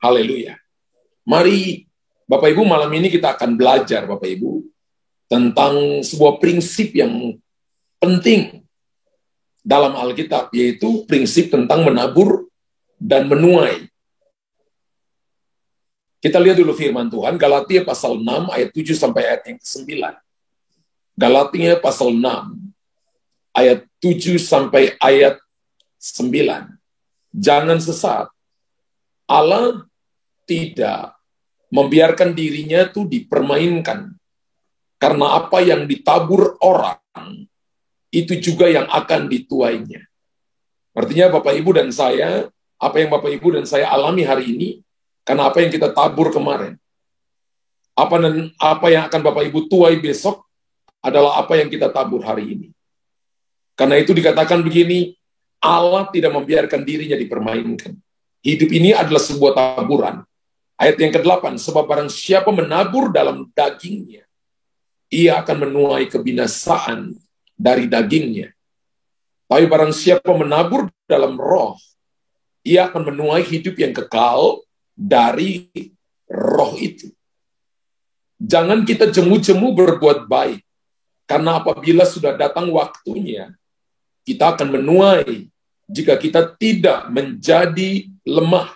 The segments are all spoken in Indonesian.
Haleluya. Mari Bapak Ibu, malam ini kita akan belajar Bapak Ibu tentang sebuah prinsip yang penting dalam Alkitab, yaitu prinsip tentang menabur dan menuai. Kita lihat dulu firman Tuhan, Galatia pasal 6 ayat 7 sampai ayat yang ke-9. Galatia pasal 6 ayat 7 sampai ayat 9. Jangan sesat. Allah tidak membiarkan dirinya itu dipermainkan. Karena apa yang ditabur orang, itu juga yang akan dituainya. Artinya Bapak Ibu dan saya, apa yang Bapak Ibu dan saya alami hari ini, karena apa yang kita tabur kemarin. Apa yang akan Bapak Ibu tuai besok, adalah apa yang kita tabur hari ini. Karena itu dikatakan begini, Allah tidak membiarkan dirinya dipermainkan. Hidup ini adalah sebuah taburan. Ayat yang ke-8, sebab barang siapa menabur dalam dagingnya, ia akan menuai kebinasaan dari dagingnya. Tapi barang siapa menabur dalam roh, ia akan menuai hidup yang kekal dari roh itu. Jangan kita jemu-jemu berbuat baik, karena apabila sudah datang waktunya, kita akan menuai jika kita tidak menjadi lemah.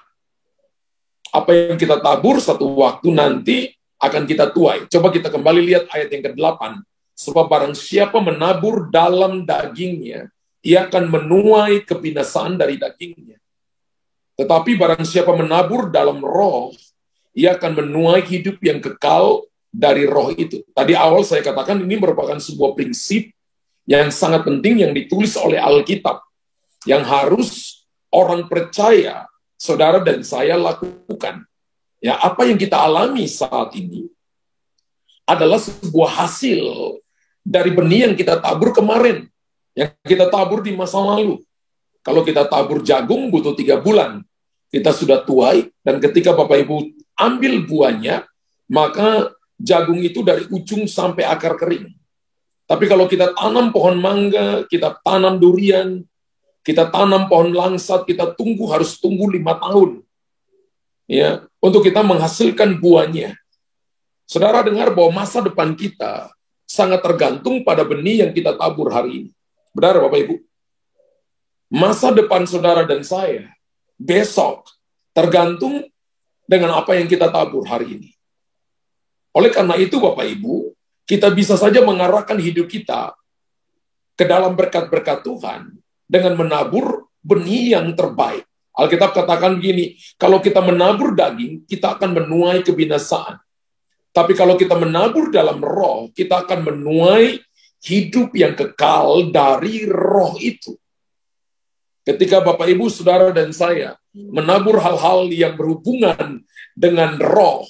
Apa yang kita tabur satu waktu nanti akan kita tuai. Coba kita kembali lihat ayat yang ke-8. Sebab barang siapa menabur dalam dagingnya, ia akan menuai kebinasaan dari dagingnya. Tetapi barang siapa menabur dalam roh, ia akan menuai hidup yang kekal dari roh itu. Tadi awal saya katakan ini merupakan sebuah prinsip yang sangat penting yang ditulis oleh Alkitab, yang harus orang percaya, saudara dan saya lakukan. Ya, apa yang kita alami saat ini adalah sebuah hasil dari benih yang kita tabur kemarin, yang kita tabur di masa lalu. Kalau kita tabur jagung butuh 3 bulan, kita sudah tuai, dan ketika Bapak Ibu ambil buahnya, maka jagung itu dari ujung sampai akar kering. Tapi kalau kita tanam pohon mangga, kita tanam durian, kita tanam pohon langsat, kita harus tunggu 5 tahun. Ya, untuk kita menghasilkan buahnya. Saudara dengar bahwa masa depan kita sangat tergantung pada benih yang kita tabur hari ini. Benar Bapak Ibu? Masa depan saudara dan saya besok tergantung dengan apa yang kita tabur hari ini. Oleh karena itu Bapak Ibu, kita bisa saja mengarahkan hidup kita ke dalam berkat-berkat Tuhan dengan menabur benih yang terbaik. Alkitab katakan begini, kalau kita menabur daging, kita akan menuai kebinasaan. Tapi kalau kita menabur dalam roh, kita akan menuai hidup yang kekal dari roh itu. Ketika Bapak, Ibu, Saudara, dan saya menabur hal-hal yang berhubungan dengan roh,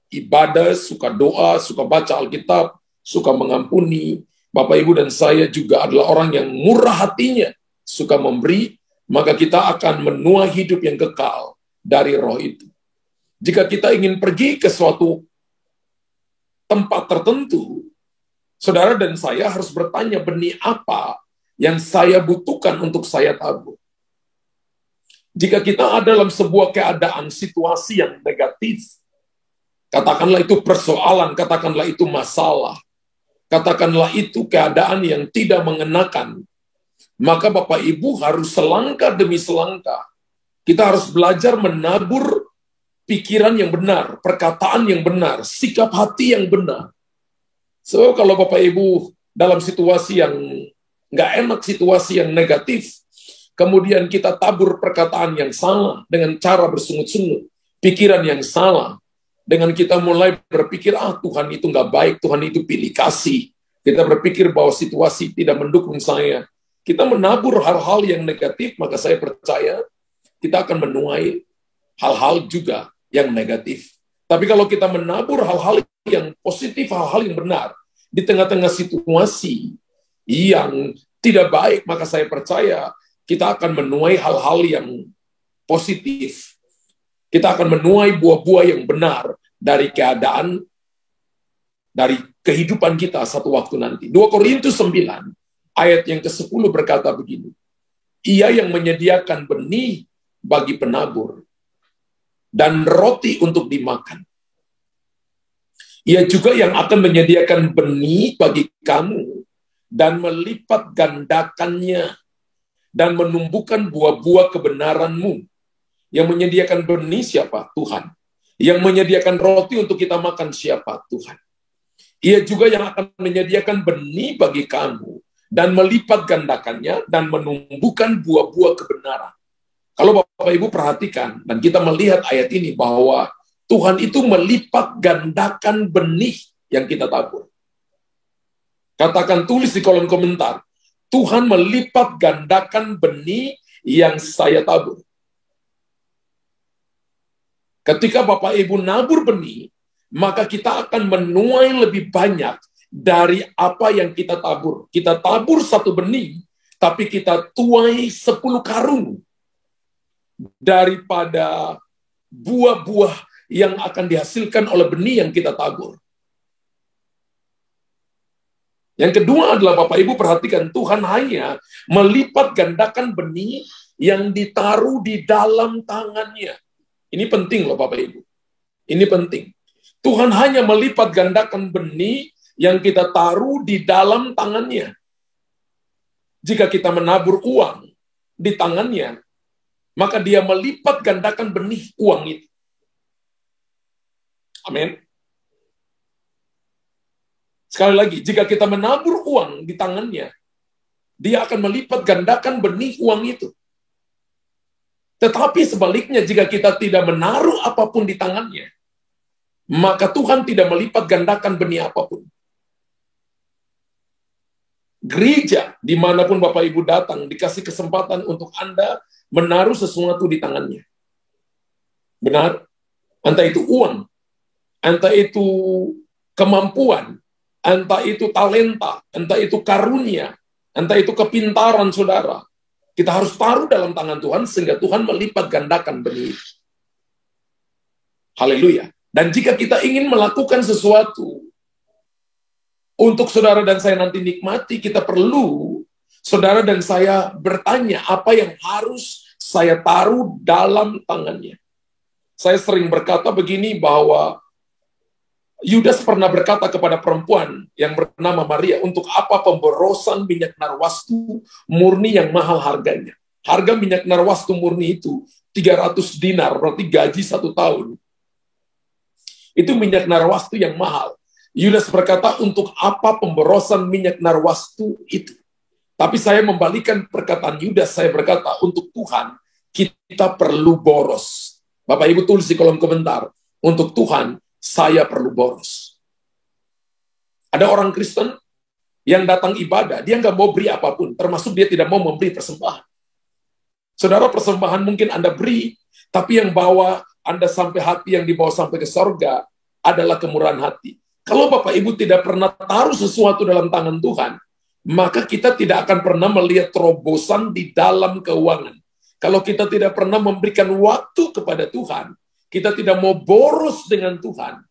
ibadah, suka doa, suka baca Alkitab, suka mengampuni, Bapak, Ibu, dan saya juga adalah orang yang murah hatinya, suka memberi, maka kita akan menuai hidup yang kekal dari roh itu. Jika kita ingin pergi ke suatu tempat tertentu, saudara dan saya harus bertanya, benih apa yang saya butuhkan untuk saya tabur. Jika kita ada dalam sebuah keadaan situasi yang negatif, katakanlah itu persoalan, katakanlah itu masalah, katakanlah itu keadaan yang tidak mengenakan, maka Bapak Ibu harus selangkah demi selangkah. Kita harus belajar menabur pikiran yang benar, perkataan yang benar, sikap hati yang benar. So, kalau Bapak Ibu dalam situasi yang nggak enak, situasi yang negatif, kemudian kita tabur perkataan yang salah dengan cara bersungut-sungut, pikiran yang salah, dengan kita mulai berpikir, Tuhan itu nggak baik, Tuhan itu pilih kasih. Kita berpikir bahwa situasi tidak mendukung saya. Kita menabur hal-hal yang negatif, maka saya percaya kita akan menuai hal-hal juga yang negatif. Tapi kalau kita menabur hal-hal yang positif, hal-hal yang benar, di tengah-tengah situasi yang tidak baik, maka saya percaya kita akan menuai hal-hal yang positif. Kita akan menuai buah-buah yang benar dari keadaan, dari kehidupan kita satu waktu nanti. 2 Korintus 9, ayat yang ke-10 berkata begini, Ia yang menyediakan benih bagi penabur dan roti untuk dimakan. Ia juga yang akan menyediakan benih bagi kamu dan melipat gandakannya dan menumbuhkan buah-buah kebenaranmu. Yang menyediakan benih siapa? Tuhan. Yang menyediakan roti untuk kita makan siapa? Tuhan. Ia juga yang akan menyediakan benih bagi kamu dan melipat gandakannya dan menumbuhkan buah-buah kebenaran. Kalau Bapak Ibu perhatikan dan kita melihat ayat ini bahwa Tuhan itu melipat gandakan benih yang kita tabur. Katakan, tulis di kolom komentar, Tuhan melipat gandakan benih yang saya tabur. Ketika Bapak Ibu nabur benih, maka kita akan menuai lebih banyak dari apa yang kita tabur. Kita tabur satu benih, tapi kita tuai 10 karung daripada buah-buah yang akan dihasilkan oleh benih yang kita tabur. Yang kedua adalah Bapak Ibu perhatikan, Tuhan hanya melipat gandakan benih yang ditaruh di dalam tangannya. Ini penting loh Bapak Ibu. Ini penting. Tuhan hanya melipat gandakan benih yang kita taruh di dalam tangannya. Jika kita menabur uang di tangannya, maka dia melipat gandakan benih uang itu. Amin. Sekali lagi, jika kita menabur uang di tangannya, dia akan melipat gandakan benih uang itu. Tetapi sebaliknya, jika kita tidak menaruh apapun di tangannya, maka Tuhan tidak melipat gandakan benih apapun. Gereja, dimanapun Bapak Ibu datang, dikasih kesempatan untuk Anda menaruh sesuatu di tangannya. Benar? Entah itu uang, entah itu kemampuan, entah itu talenta, entah itu karunia, entah itu kepintaran saudara. Kita harus taruh dalam tangan Tuhan sehingga Tuhan melipat gandakan benih. Haleluya. Dan jika kita ingin melakukan sesuatu untuk saudara dan saya nanti nikmati, kita perlu saudara dan saya bertanya apa yang harus saya taruh dalam tangannya. Saya sering berkata begini bahwa Yudas pernah berkata kepada perempuan yang bernama Maria, untuk apa pemborosan minyak narwastu murni yang mahal harganya? Harga minyak narwastu murni itu 300 dinar, berarti gaji 1 tahun. Itu minyak narwastu yang mahal. Yudas berkata, untuk apa pemborosan minyak narwastu itu? Tapi saya membalikan perkataan Yudas, saya berkata, untuk Tuhan kita perlu boros. Bapak Ibu tulis di kolom komentar, untuk Tuhan saya perlu boros. Ada orang Kristen yang datang ibadah, dia nggak mau beri apapun, termasuk dia tidak mau memberi persembahan. Saudara, persembahan mungkin Anda beri, tapi yang bawa Anda sampai hati yang dibawa sampai ke sorga adalah kemurahan hati. Kalau Bapak Ibu tidak pernah taruh sesuatu dalam tangan Tuhan, maka kita tidak akan pernah melihat terobosan di dalam keuangan. Kalau kita tidak pernah memberikan waktu kepada Tuhan, kita tidak mau boros dengan Tuhan,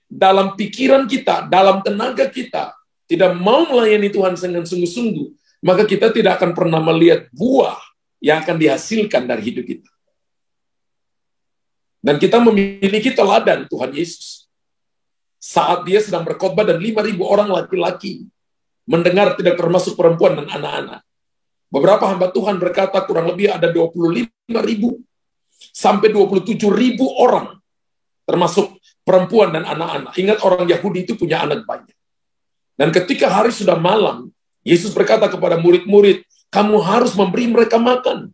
dalam pikiran kita, dalam tenaga kita, tidak mau melayani Tuhan dengan sungguh-sungguh, maka kita tidak akan pernah melihat buah yang akan dihasilkan dari hidup kita. Dan kita memiliki teladan Tuhan Yesus. Saat dia sedang berkhotbah dan 5.000 orang laki-laki mendengar, tidak termasuk perempuan dan anak-anak. Beberapa hamba Tuhan berkata kurang lebih ada 25.000 sampai 27.000 orang, termasuk perempuan dan anak-anak. Ingat, orang Yahudi itu punya anak banyak. Dan ketika hari sudah malam, Yesus berkata kepada murid-murid, kamu harus memberi mereka makan.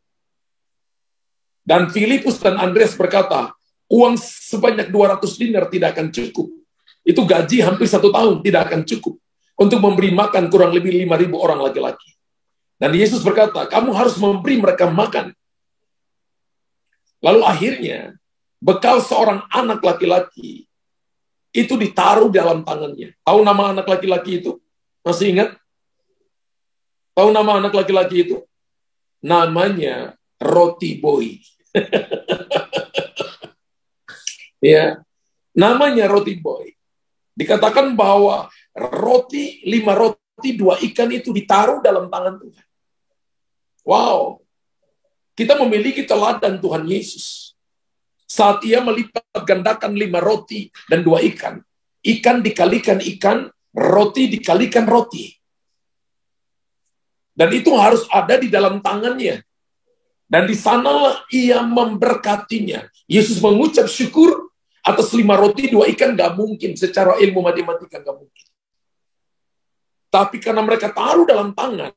Dan Filipus dan Andreas berkata, uang sebanyak 200 dinar tidak akan cukup. Itu gaji hampir 1 tahun, tidak akan cukup untuk memberi makan kurang lebih 5.000 orang laki-laki. Dan Yesus berkata, kamu harus memberi mereka makan. Lalu akhirnya, bekal seorang anak laki-laki itu ditaruh dalam tangannya. Tahu nama anak laki-laki itu? Masih ingat? Tahu nama anak laki-laki itu? Namanya Roti Boy. Ya, namanya Roti Boy. Dikatakan bahwa 5 roti 2 ikan itu ditaruh dalam tangan Tuhan. Wow. Kita memiliki teladan Tuhan Yesus. Saat ia melipat gandakan 5 roti dan 2 ikan. Ikan dikalikan ikan, roti dikalikan roti. Dan itu harus ada di dalam tangannya. Dan di sanalah ia memberkatinya. Yesus mengucap syukur atas 5 roti, 2 ikan, gak mungkin. Secara ilmu matematika gak mungkin. Tapi karena mereka taruh dalam tangan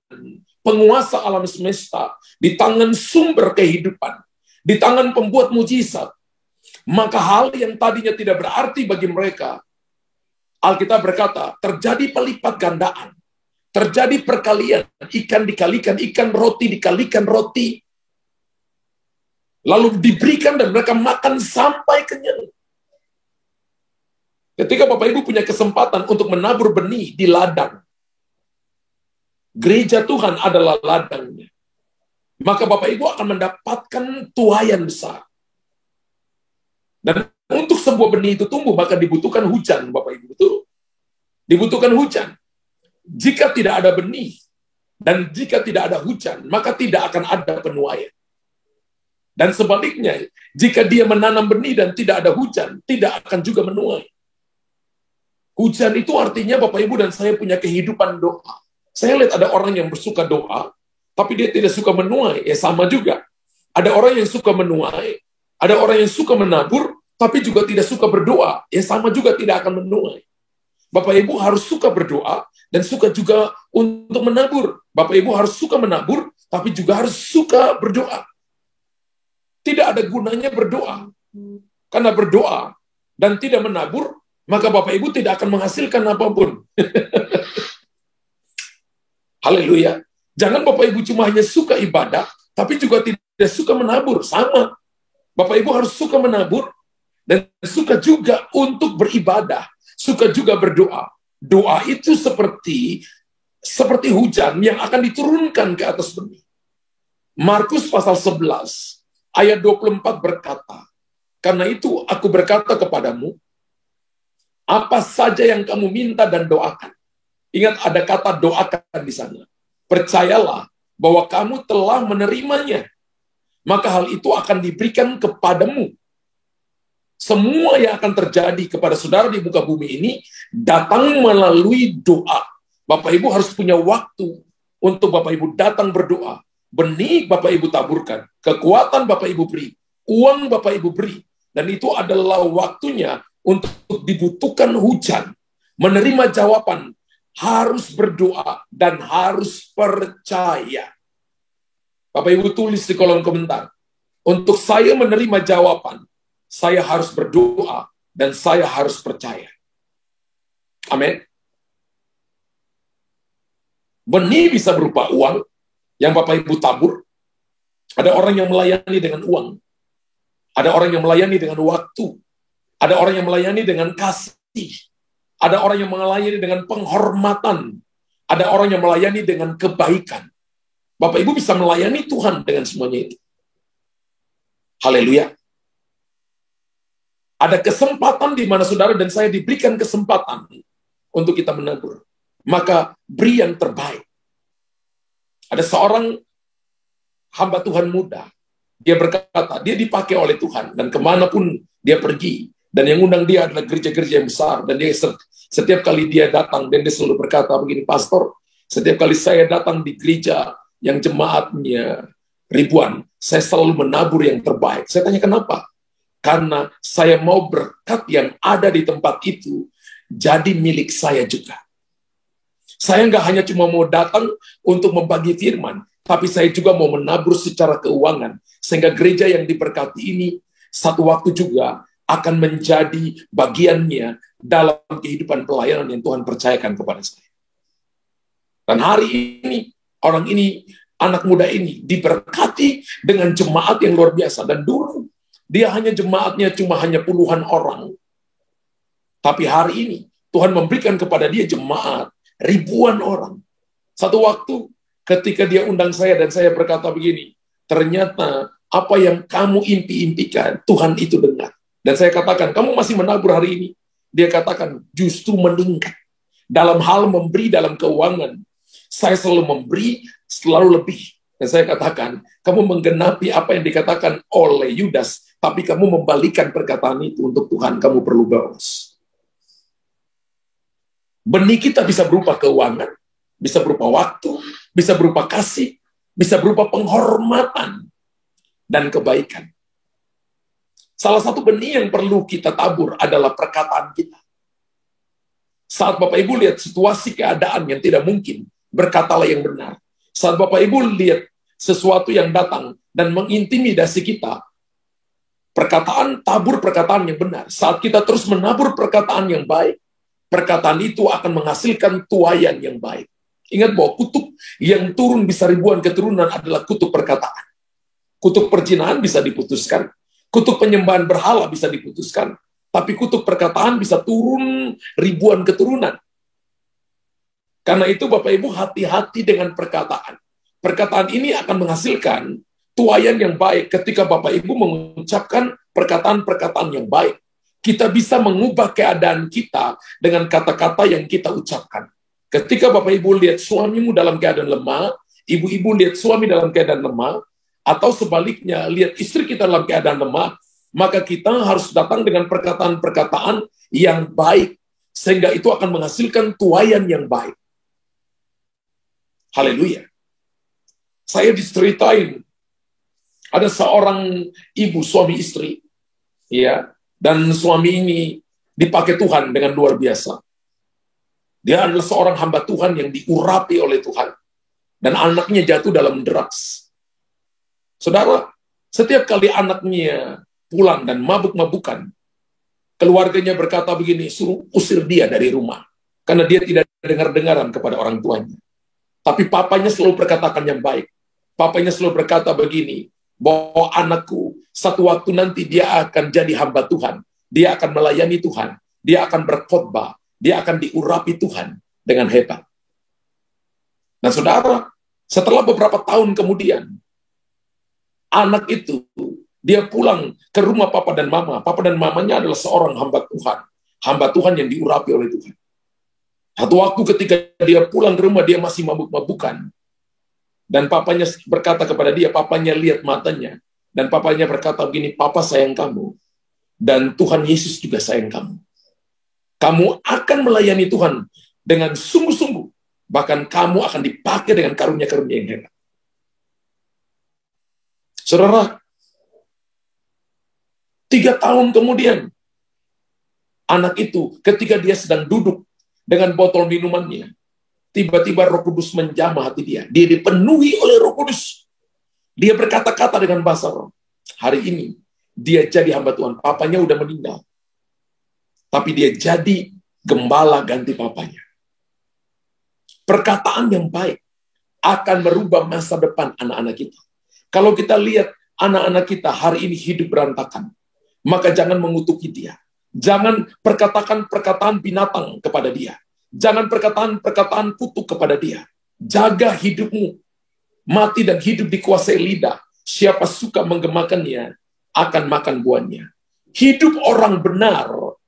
penguasa alam semesta, di tangan sumber kehidupan, di tangan pembuat mujizat, maka hal yang tadinya tidak berarti bagi mereka, Alkitab berkata, terjadi pelipat gandaan. Terjadi perkalian, ikan dikalikan ikan, roti dikalikan roti. Lalu diberikan dan mereka makan sampai kenyang. Ketika Bapak Ibu punya kesempatan untuk menabur benih di ladang, gereja Tuhan adalah ladangnya, maka Bapak Ibu akan mendapatkan tuaian besar. Dan untuk sebuah benih itu tumbuh, maka dibutuhkan hujan, Bapak Ibu, betul? Dibutuhkan hujan. Jika tidak ada benih, dan jika tidak ada hujan, maka tidak akan ada penuaian. Dan sebaliknya, jika dia menanam benih dan tidak ada hujan, tidak akan juga menuai. Hujan itu artinya Bapak Ibu dan saya punya kehidupan doa. Saya lihat ada orang yang bersuka doa, tapi dia tidak suka menuai. Ya sama juga. Ada orang yang suka menuai, ada orang yang suka menabur, tapi juga tidak suka berdoa. Ya sama juga tidak akan menuai. Bapak Ibu harus suka berdoa, dan suka juga untuk menabur. Bapak Ibu harus suka menabur, tapi juga harus suka berdoa. Tidak ada gunanya berdoa. Karena berdoa dan tidak menabur, maka Bapak Ibu tidak akan menghasilkan apapun. Haleluya. Jangan Bapak Ibu cuma hanya suka ibadah, tapi juga tidak suka menabur. Sama. Bapak Ibu harus suka menabur, dan suka juga untuk beribadah. Suka juga berdoa. Doa itu seperti hujan yang akan diturunkan ke atas benih. Markus pasal 11, ayat 24 berkata, karena itu aku berkata kepadamu, apa saja yang kamu minta dan doakan. Ingat ada kata doakan di sana. Percayalah bahwa kamu telah menerimanya. Maka hal itu akan diberikan kepadamu. Semua yang akan terjadi kepada saudara di muka bumi ini datang melalui doa. Bapak Ibu harus punya waktu untuk Bapak Ibu datang berdoa. Benih Bapak Ibu taburkan, kekuatan Bapak Ibu beri, uang Bapak Ibu beri. Dan itu adalah waktunya untuk dibutuhkan hujan. Menerima jawaban, harus berdoa dan harus percaya. Bapak Ibu tulis di kolom komentar. Untuk saya menerima jawaban, saya harus berdoa dan saya harus percaya. Amin. Benih bisa berupa uang yang Bapak Ibu tabur. Ada orang yang melayani dengan uang. Ada orang yang melayani dengan waktu. Ada orang yang melayani dengan kasih. Ada orang yang melayani dengan penghormatan. Ada orang yang melayani dengan kebaikan. Bapak Ibu bisa melayani Tuhan dengan semuanya itu. Haleluya. Ada kesempatan di mana saudara dan saya diberikan kesempatan untuk kita menabur. Maka beri yang terbaik. Ada seorang hamba Tuhan muda. Dia berkata, dia dipakai oleh Tuhan. Dan kemanapun dia pergi. Dan yang undang dia adalah gereja-gereja yang besar. Dan dia setiap kali dia datang, dan dia selalu berkata begini, Pastor, setiap kali saya datang di gereja yang jemaatnya ribuan, saya selalu menabur yang terbaik. Saya tanya kenapa? Karena saya mau berkat yang ada di tempat itu jadi milik saya juga. Saya nggak hanya cuma mau datang untuk membagi firman, tapi saya juga mau menabur secara keuangan, sehingga gereja yang diberkati ini satu waktu juga akan menjadi bagiannya dalam kehidupan pelayanan yang Tuhan percayakan kepada saya. Dan hari ini, orang ini, anak muda ini diberkati dengan jemaat yang luar biasa. Dan dulu, dia hanya jemaatnya cuma hanya puluhan orang. Tapi hari ini, Tuhan memberikan kepada dia jemaat ribuan orang. Satu waktu, ketika dia undang saya dan saya berkata begini, ternyata apa yang kamu impi-impikan, Tuhan itu dengar. Dan saya katakan, kamu masih menabur hari ini. Dia katakan, justru meningkat. Dalam hal memberi dalam keuangan, saya selalu memberi, selalu lebih. Dan saya katakan, kamu menggenapi apa yang dikatakan oleh Yudas tapi kamu membalikan perkataan itu untuk Tuhan, kamu perlu balas. Benih kita bisa berupa keuangan, bisa berupa waktu, bisa berupa kasih, bisa berupa penghormatan dan kebaikan. Salah satu benih yang perlu kita tabur adalah perkataan kita. Saat Bapak Ibu lihat situasi keadaan yang tidak mungkin, berkatalah yang benar. Saat Bapak Ibu lihat sesuatu yang datang dan mengintimidasi kita, tabur perkataan yang benar. Saat kita terus menabur perkataan yang baik, perkataan itu akan menghasilkan tuaian yang baik. Ingat bahwa kutuk yang turun bisa ribuan keturunan adalah kutuk perkataan. Kutuk perzinahan bisa diputuskan, kutuk penyembahan berhala bisa diputuskan, tapi kutuk perkataan bisa turun ribuan keturunan. Karena itu Bapak Ibu hati-hati dengan perkataan. Perkataan ini akan menghasilkan tuaian yang baik ketika Bapak Ibu mengucapkan perkataan-perkataan yang baik. Kita bisa mengubah keadaan kita dengan kata-kata yang kita ucapkan. Ketika Bapak Ibu lihat suamimu dalam keadaan lemah, ibu-ibu lihat suami dalam keadaan lemah, atau sebaliknya lihat istri kita dalam keadaan lemah, maka kita harus datang dengan perkataan-perkataan yang baik, sehingga itu akan menghasilkan tuaian yang baik. Haleluya. Saya diceritain ada seorang ibu suami istri, ya, dan suami ini dipakai Tuhan dengan luar biasa. Dia adalah seorang hamba Tuhan yang diurapi oleh Tuhan, dan anaknya jatuh dalam drugs. Saudara, setiap kali anaknya pulang dan mabuk-mabukan, keluarganya berkata begini, suruh usir dia dari rumah, karena dia tidak dengar-dengaran kepada orang tuanya. Tapi papanya selalu berkatakan yang baik. Papanya selalu berkata begini, bahwa anakku, satu waktu nanti dia akan jadi hamba Tuhan. Dia akan melayani Tuhan. Dia akan berkhotbah. Dia akan diurapi Tuhan dengan hebat. Nah saudara, setelah beberapa tahun kemudian, anak itu, dia pulang ke rumah papa dan mama. Papa dan mamanya adalah seorang hamba Tuhan. Hamba Tuhan yang diurapi oleh Tuhan. Satu waktu ketika dia pulang ke rumah, dia masih mabuk-mabukan. Dan papanya berkata kepada dia, papanya lihat matanya. Dan papanya berkata begini, papa sayang kamu. Dan Tuhan Yesus juga sayang kamu. Kamu akan melayani Tuhan dengan sungguh-sungguh. Bahkan kamu akan dipakai dengan karunia-karunia yang hebat. Saudara, 3 tahun kemudian, anak itu ketika dia sedang duduk dengan botol minumannya, tiba-tiba Roh Kudus menjamah hati dia. Dia dipenuhi oleh Roh Kudus. Dia berkata-kata dengan bahasa roh. Hari ini, dia jadi hamba Tuhan. Papanya udah meninggal. Tapi dia jadi gembala ganti papanya. Perkataan yang baik akan merubah masa depan anak-anak kita. Kalau kita lihat anak-anak kita hari ini hidup berantakan, maka jangan mengutuki dia. Jangan perkataan binatang kepada dia. Jangan perkataan kutuk kepada dia. Jaga hidupmu. Mati dan hidup dikuasai lidah. Siapa suka menggemakannya akan makan buahnya. Hidup orang benar.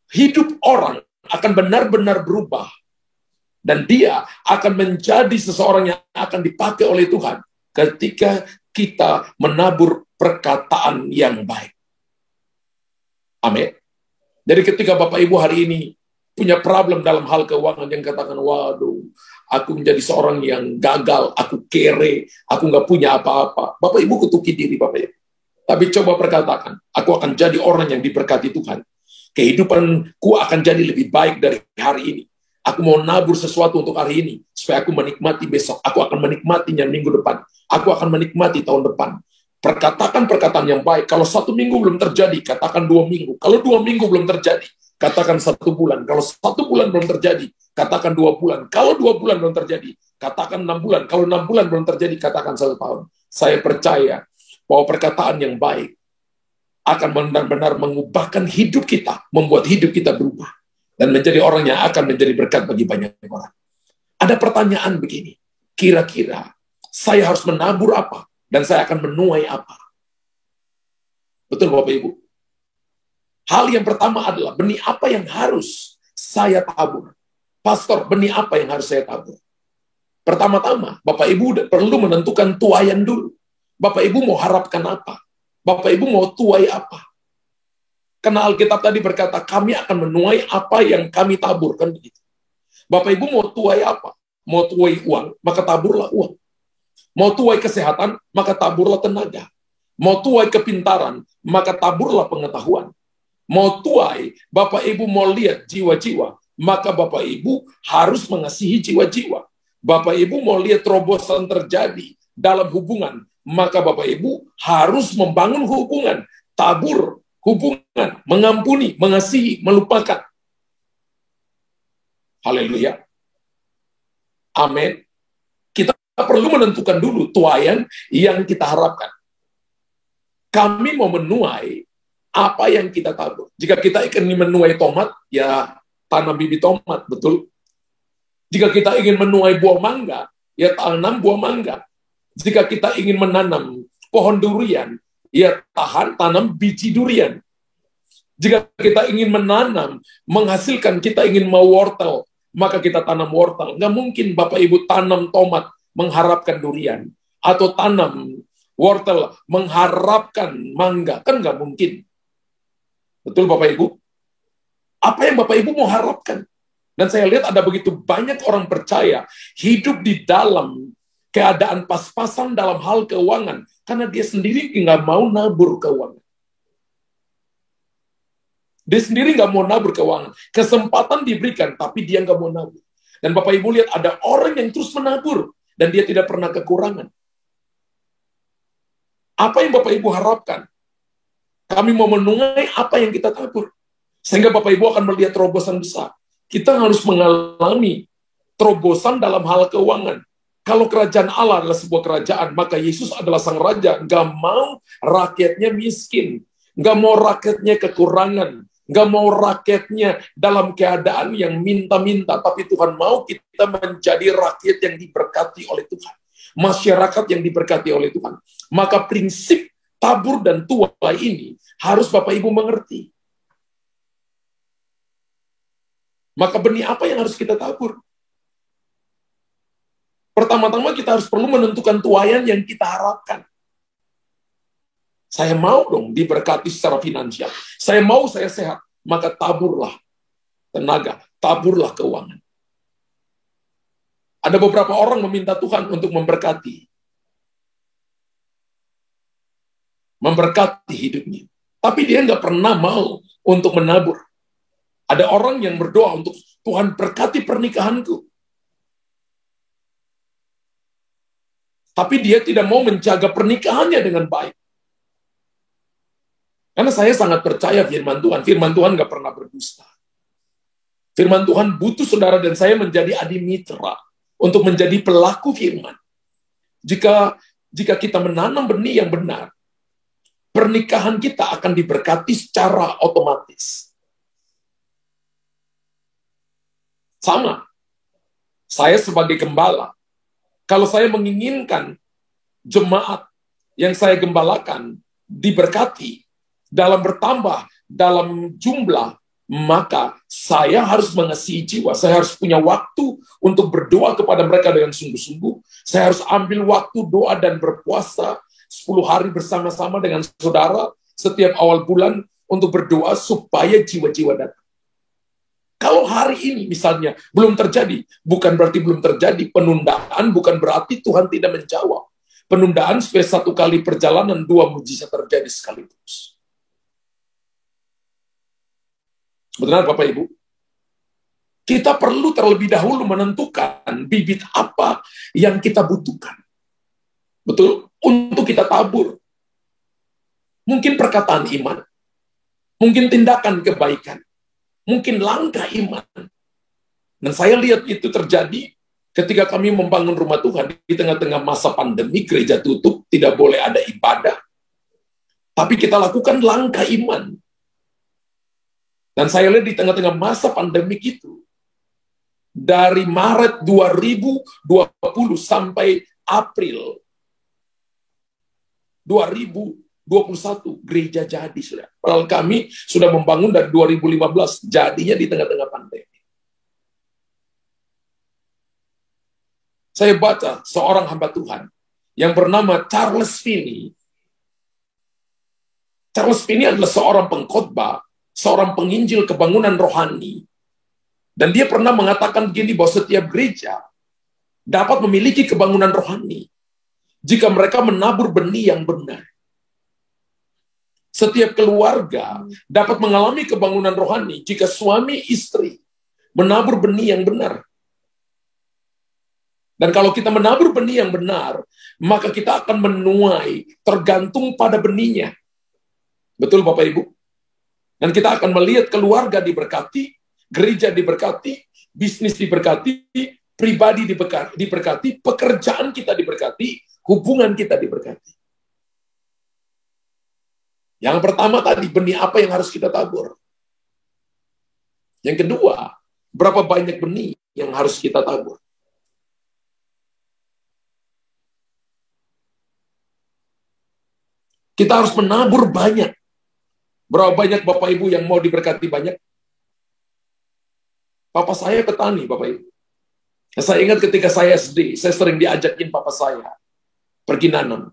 Hidup orang akan benar-benar berubah. Dan dia akan menjadi seseorang yang akan dipakai oleh Tuhan ketika kita menabur perkataan yang baik. Amin. Jadi ketika Bapak Ibu hari ini punya problem dalam hal keuangan yang katakan, waduh, aku menjadi seorang yang gagal, aku kere, aku nggak punya apa-apa. Bapak Ibu kutuki diri Bapak Ibu. Tapi coba perkatakan, aku akan jadi orang yang diberkati Tuhan. Kehidupanku akan jadi lebih baik dari hari ini. Aku mau nabur sesuatu untuk hari ini, supaya aku menikmati besok. Aku akan menikmatinya minggu depan. Aku akan menikmati tahun depan. Perkatakan perkataan yang baik. Kalau 1 minggu belum terjadi, katakan 2 minggu. Kalau 2 minggu belum terjadi, katakan 1 bulan. Kalau 1 bulan belum terjadi, katakan 2 bulan. Kalau 2 bulan belum terjadi, katakan 6 bulan. Kalau 6 bulan belum terjadi, katakan 1 tahun. Saya percaya bahwa perkataan yang baik akan benar-benar mengubahkan hidup kita, membuat hidup kita berubah, dan menjadi orang yang akan menjadi berkat bagi banyak orang. Ada pertanyaan begini, kira-kira saya harus menabur apa? Dan saya akan menuai apa? Betul Bapak Ibu? Hal yang pertama adalah benih apa yang harus saya tabur? Pastor, benih apa yang harus saya tabur? Pertama-tama, Bapak Ibu perlu menentukan tuaian dulu. Bapak Ibu mau harapkan apa? Bapak Ibu mau tuai apa? Karena Alkitab tadi berkata, kami akan menuai apa yang kami tabur. Kan begitu. Bapak Ibu mau tuai apa? Mau tuai uang, maka taburlah uang. Mau tuai kesehatan, maka taburlah tenaga. Mau tuai kepintaran, maka taburlah pengetahuan. Mau tuai, Bapak Ibu mau lihat jiwa-jiwa, maka Bapak Ibu harus mengasihi jiwa-jiwa. Bapak Ibu mau lihat terobosan terjadi dalam hubungan, maka Bapak Ibu harus membangun hubungan, tabur hubungan, mengampuni, mengasihi, melupakan. Haleluya. Amin. Kita perlu menentukan dulu tuaian yang kita harapkan. Kami mau menuai apa yang kita tabur. Jika kita ingin menuai tomat, ya tanam bibit tomat, betul. Jika kita ingin menuai buah mangga, ya tanam buah mangga. Jika kita ingin menanam pohon durian, ya tanam biji durian. Jika kita ingin menanam, menghasilkan, kita ingin mau wortel, maka kita tanam wortel. Nggak mungkin Bapak Ibu tanam tomat mengharapkan durian, atau tanam wortel mengharapkan mangga. Kan nggak mungkin. Betul Bapak Ibu? Apa yang Bapak Ibu mau harapkan? Dan saya lihat ada begitu banyak orang percaya hidup di dalam keadaan pas-pasan dalam hal keuangan, karena dia sendiri nggak mau nabur keuangan. Dia sendiri nggak mau nabur keuangan. Kesempatan diberikan, tapi dia nggak mau nabur. Dan Bapak Ibu lihat ada orang yang terus menabur, dan dia tidak pernah kekurangan. Apa yang Bapak Ibu harapkan? Kami mau menuai apa yang kita tabur. Sehingga Bapak Ibu akan melihat terobosan besar. Kita harus mengalami terobosan dalam hal keuangan. Kalau kerajaan Allah adalah sebuah kerajaan, maka Yesus adalah sang raja. Nggak mau rakyatnya miskin. Nggak mau rakyatnya kekurangan. Nggak mau rakyatnya dalam keadaan yang minta-minta. Tapi Tuhan mau kita menjadi rakyat yang diberkati oleh Tuhan. Masyarakat yang diberkati oleh Tuhan. Maka prinsip tabur dan tuai ini harus Bapak Ibu mengerti. Maka benih apa yang harus kita tabur? Pertama-tama kita harus perlu menentukan tuaian yang kita harapkan. Saya mau dong diberkati secara finansial. Saya mau saya sehat. Maka taburlah tenaga, taburlah keuangan. Ada beberapa orang meminta Tuhan untuk memberkati hidupnya. Tapi dia nggak pernah mau untuk menabur. Ada orang yang berdoa untuk Tuhan berkati pernikahanku. Tapi dia tidak mau menjaga pernikahannya dengan baik. Karena saya sangat percaya firman Tuhan. Firman Tuhan nggak pernah berdusta. Firman Tuhan butuh saudara dan saya menjadi adimitra untuk menjadi pelaku firman. Jika kita menanam benih yang benar, pernikahan kita akan diberkati secara otomatis. Sama, saya sebagai gembala, kalau saya menginginkan jemaat yang saya gembalakan diberkati dalam bertambah, dalam jumlah, maka saya harus mengasihi jiwa. Saya harus punya waktu untuk berdoa kepada mereka dengan sungguh-sungguh. Saya harus ambil waktu doa dan berpuasa 10 hari bersama-sama dengan saudara setiap awal bulan untuk berdoa supaya jiwa-jiwa datang. Kalau hari ini misalnya belum terjadi, bukan berarti belum terjadi. Penundaan bukan berarti Tuhan tidak menjawab. Penundaan supaya 1 kali perjalanan, 2 mujizat terjadi sekaligus. Benar Bapak Ibu? Kita perlu terlebih dahulu menentukan bibit apa yang kita butuhkan. Betul? Untuk kita tabur. Mungkin perkataan iman. Mungkin tindakan kebaikan. Mungkin langkah iman. Dan saya lihat itu terjadi ketika kami membangun rumah Tuhan di tengah-tengah masa pandemi, gereja tutup, tidak boleh ada ibadah. Tapi kita lakukan langkah iman. Dan saya lihat di tengah-tengah masa pandemi itu, dari Maret 2020 sampai April 2021, gereja jadi, saudara. Padahal kami sudah membangun dari 2015, jadinya di tengah-tengah pandemi. Saya baca seorang hamba Tuhan yang bernama Charles Finney. Charles Finney adalah seorang pengkhotbah, seorang penginjil kebangunan rohani. Dan dia pernah mengatakan begini, bahwa setiap gereja dapat memiliki kebangunan rohani jika mereka menabur benih yang benar. Setiap keluarga dapat mengalami kebangunan rohani jika suami istri menabur benih yang benar. Dan kalau kita menabur benih yang benar, maka kita akan menuai tergantung pada benihnya. Betul Bapak Ibu? Dan kita akan melihat keluarga diberkati, gereja diberkati, bisnis diberkati, pribadi diberkati, pekerjaan kita diberkati, hubungan kita diberkati. Yang pertama tadi, benih apa yang harus kita tabur? Yang kedua, berapa banyak benih yang harus kita tabur? Kita harus menabur banyak. Berapa banyak Bapak Ibu yang mau diberkati banyak? Papa saya petani, Bapak Ibu. Saya ingat ketika saya SD, saya sering diajakin papa saya pergi nanam.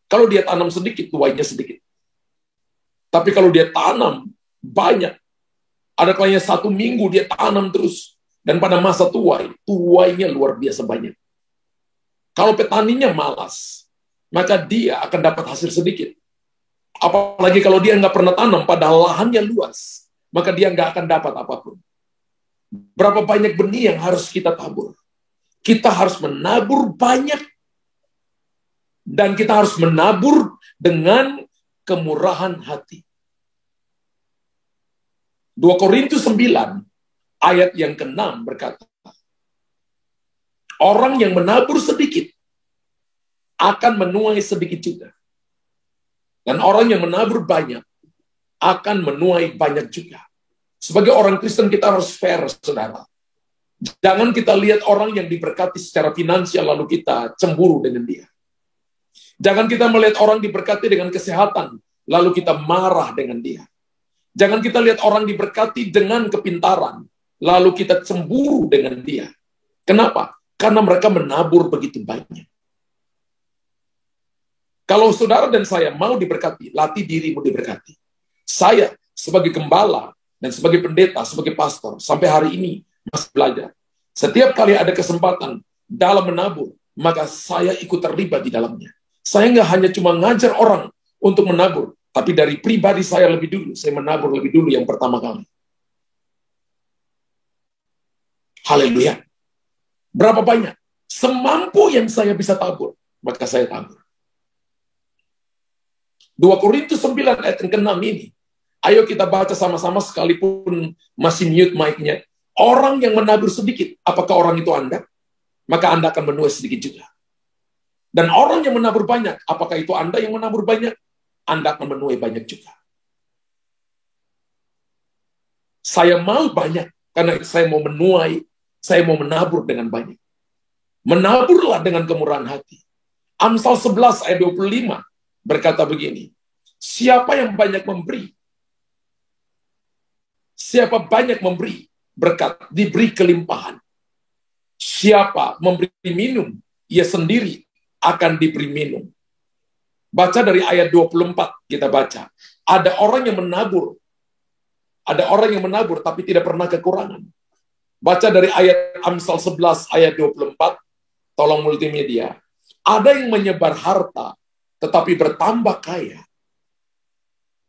Kalau dia tanam sedikit, tuainya sedikit. Tapi kalau dia tanam banyak, ada kalanya 1 minggu dia tanam terus. Dan pada masa tuainya luar biasa banyak. Kalau petaninya malas, maka dia akan dapat hasil sedikit. Apalagi kalau dia nggak pernah tanam, padahal lahannya luas, maka dia nggak akan dapat apapun. Berapa banyak benih yang harus kita tabur? Kita harus menabur banyak. Dan kita harus menabur dengan kemurahan hati. 2 Korintus 9, ayat yang ke-6 berkata, orang yang menabur sedikit akan menuai sedikit juga. Dan orang yang menabur banyak akan menuai banyak juga. Sebagai orang Kristen kita harus fair, saudara. Jangan kita lihat orang yang diberkati secara finansial lalu kita cemburu dengan dia. Jangan kita melihat orang diberkati dengan kesehatan lalu kita marah dengan dia. Jangan kita lihat orang diberkati dengan kepintaran lalu kita cemburu dengan dia. Kenapa? Karena mereka menabur begitu banyak. Kalau saudara dan saya mau diberkati, latih dirimu diberkati. Saya sebagai gembala dan sebagai pendeta, sebagai pastor, sampai hari ini masih belajar. Setiap kali ada kesempatan dalam menabur, maka saya ikut terlibat di dalamnya. Saya nggak hanya cuma ngajar orang untuk menabur, tapi dari pribadi saya lebih dulu, saya menabur lebih dulu yang pertama kali. Haleluya. Berapa banyak? Semampu yang saya bisa tabur, maka saya tabur. 2 Korintus 9 ayat yang ke-6 ini. Ayo kita baca sama-sama sekalipun masih mute mic-nya. Orang yang menabur sedikit, apakah orang itu Anda? Maka Anda akan menuai sedikit juga. Dan orang yang menabur banyak, apakah itu Anda yang menabur banyak? Anda akan menuai banyak juga. Saya mau banyak, karena saya mau menuai, saya mau menabur dengan banyak. Menaburlah dengan kemurahan hati. Amsal 11 ayat 25 berkata begini, siapa yang banyak memberi, siapa banyak memberi, berkat, diberi kelimpahan. Siapa memberi minum, ia sendiri akan diberi minum. Baca dari ayat 24, kita baca. Ada orang yang menabur. Ada orang yang menabur, tapi tidak pernah kekurangan. Baca dari ayat Amsal 11, ayat 24, tolong multimedia. Ada yang menyebar harta, tetapi bertambah kaya.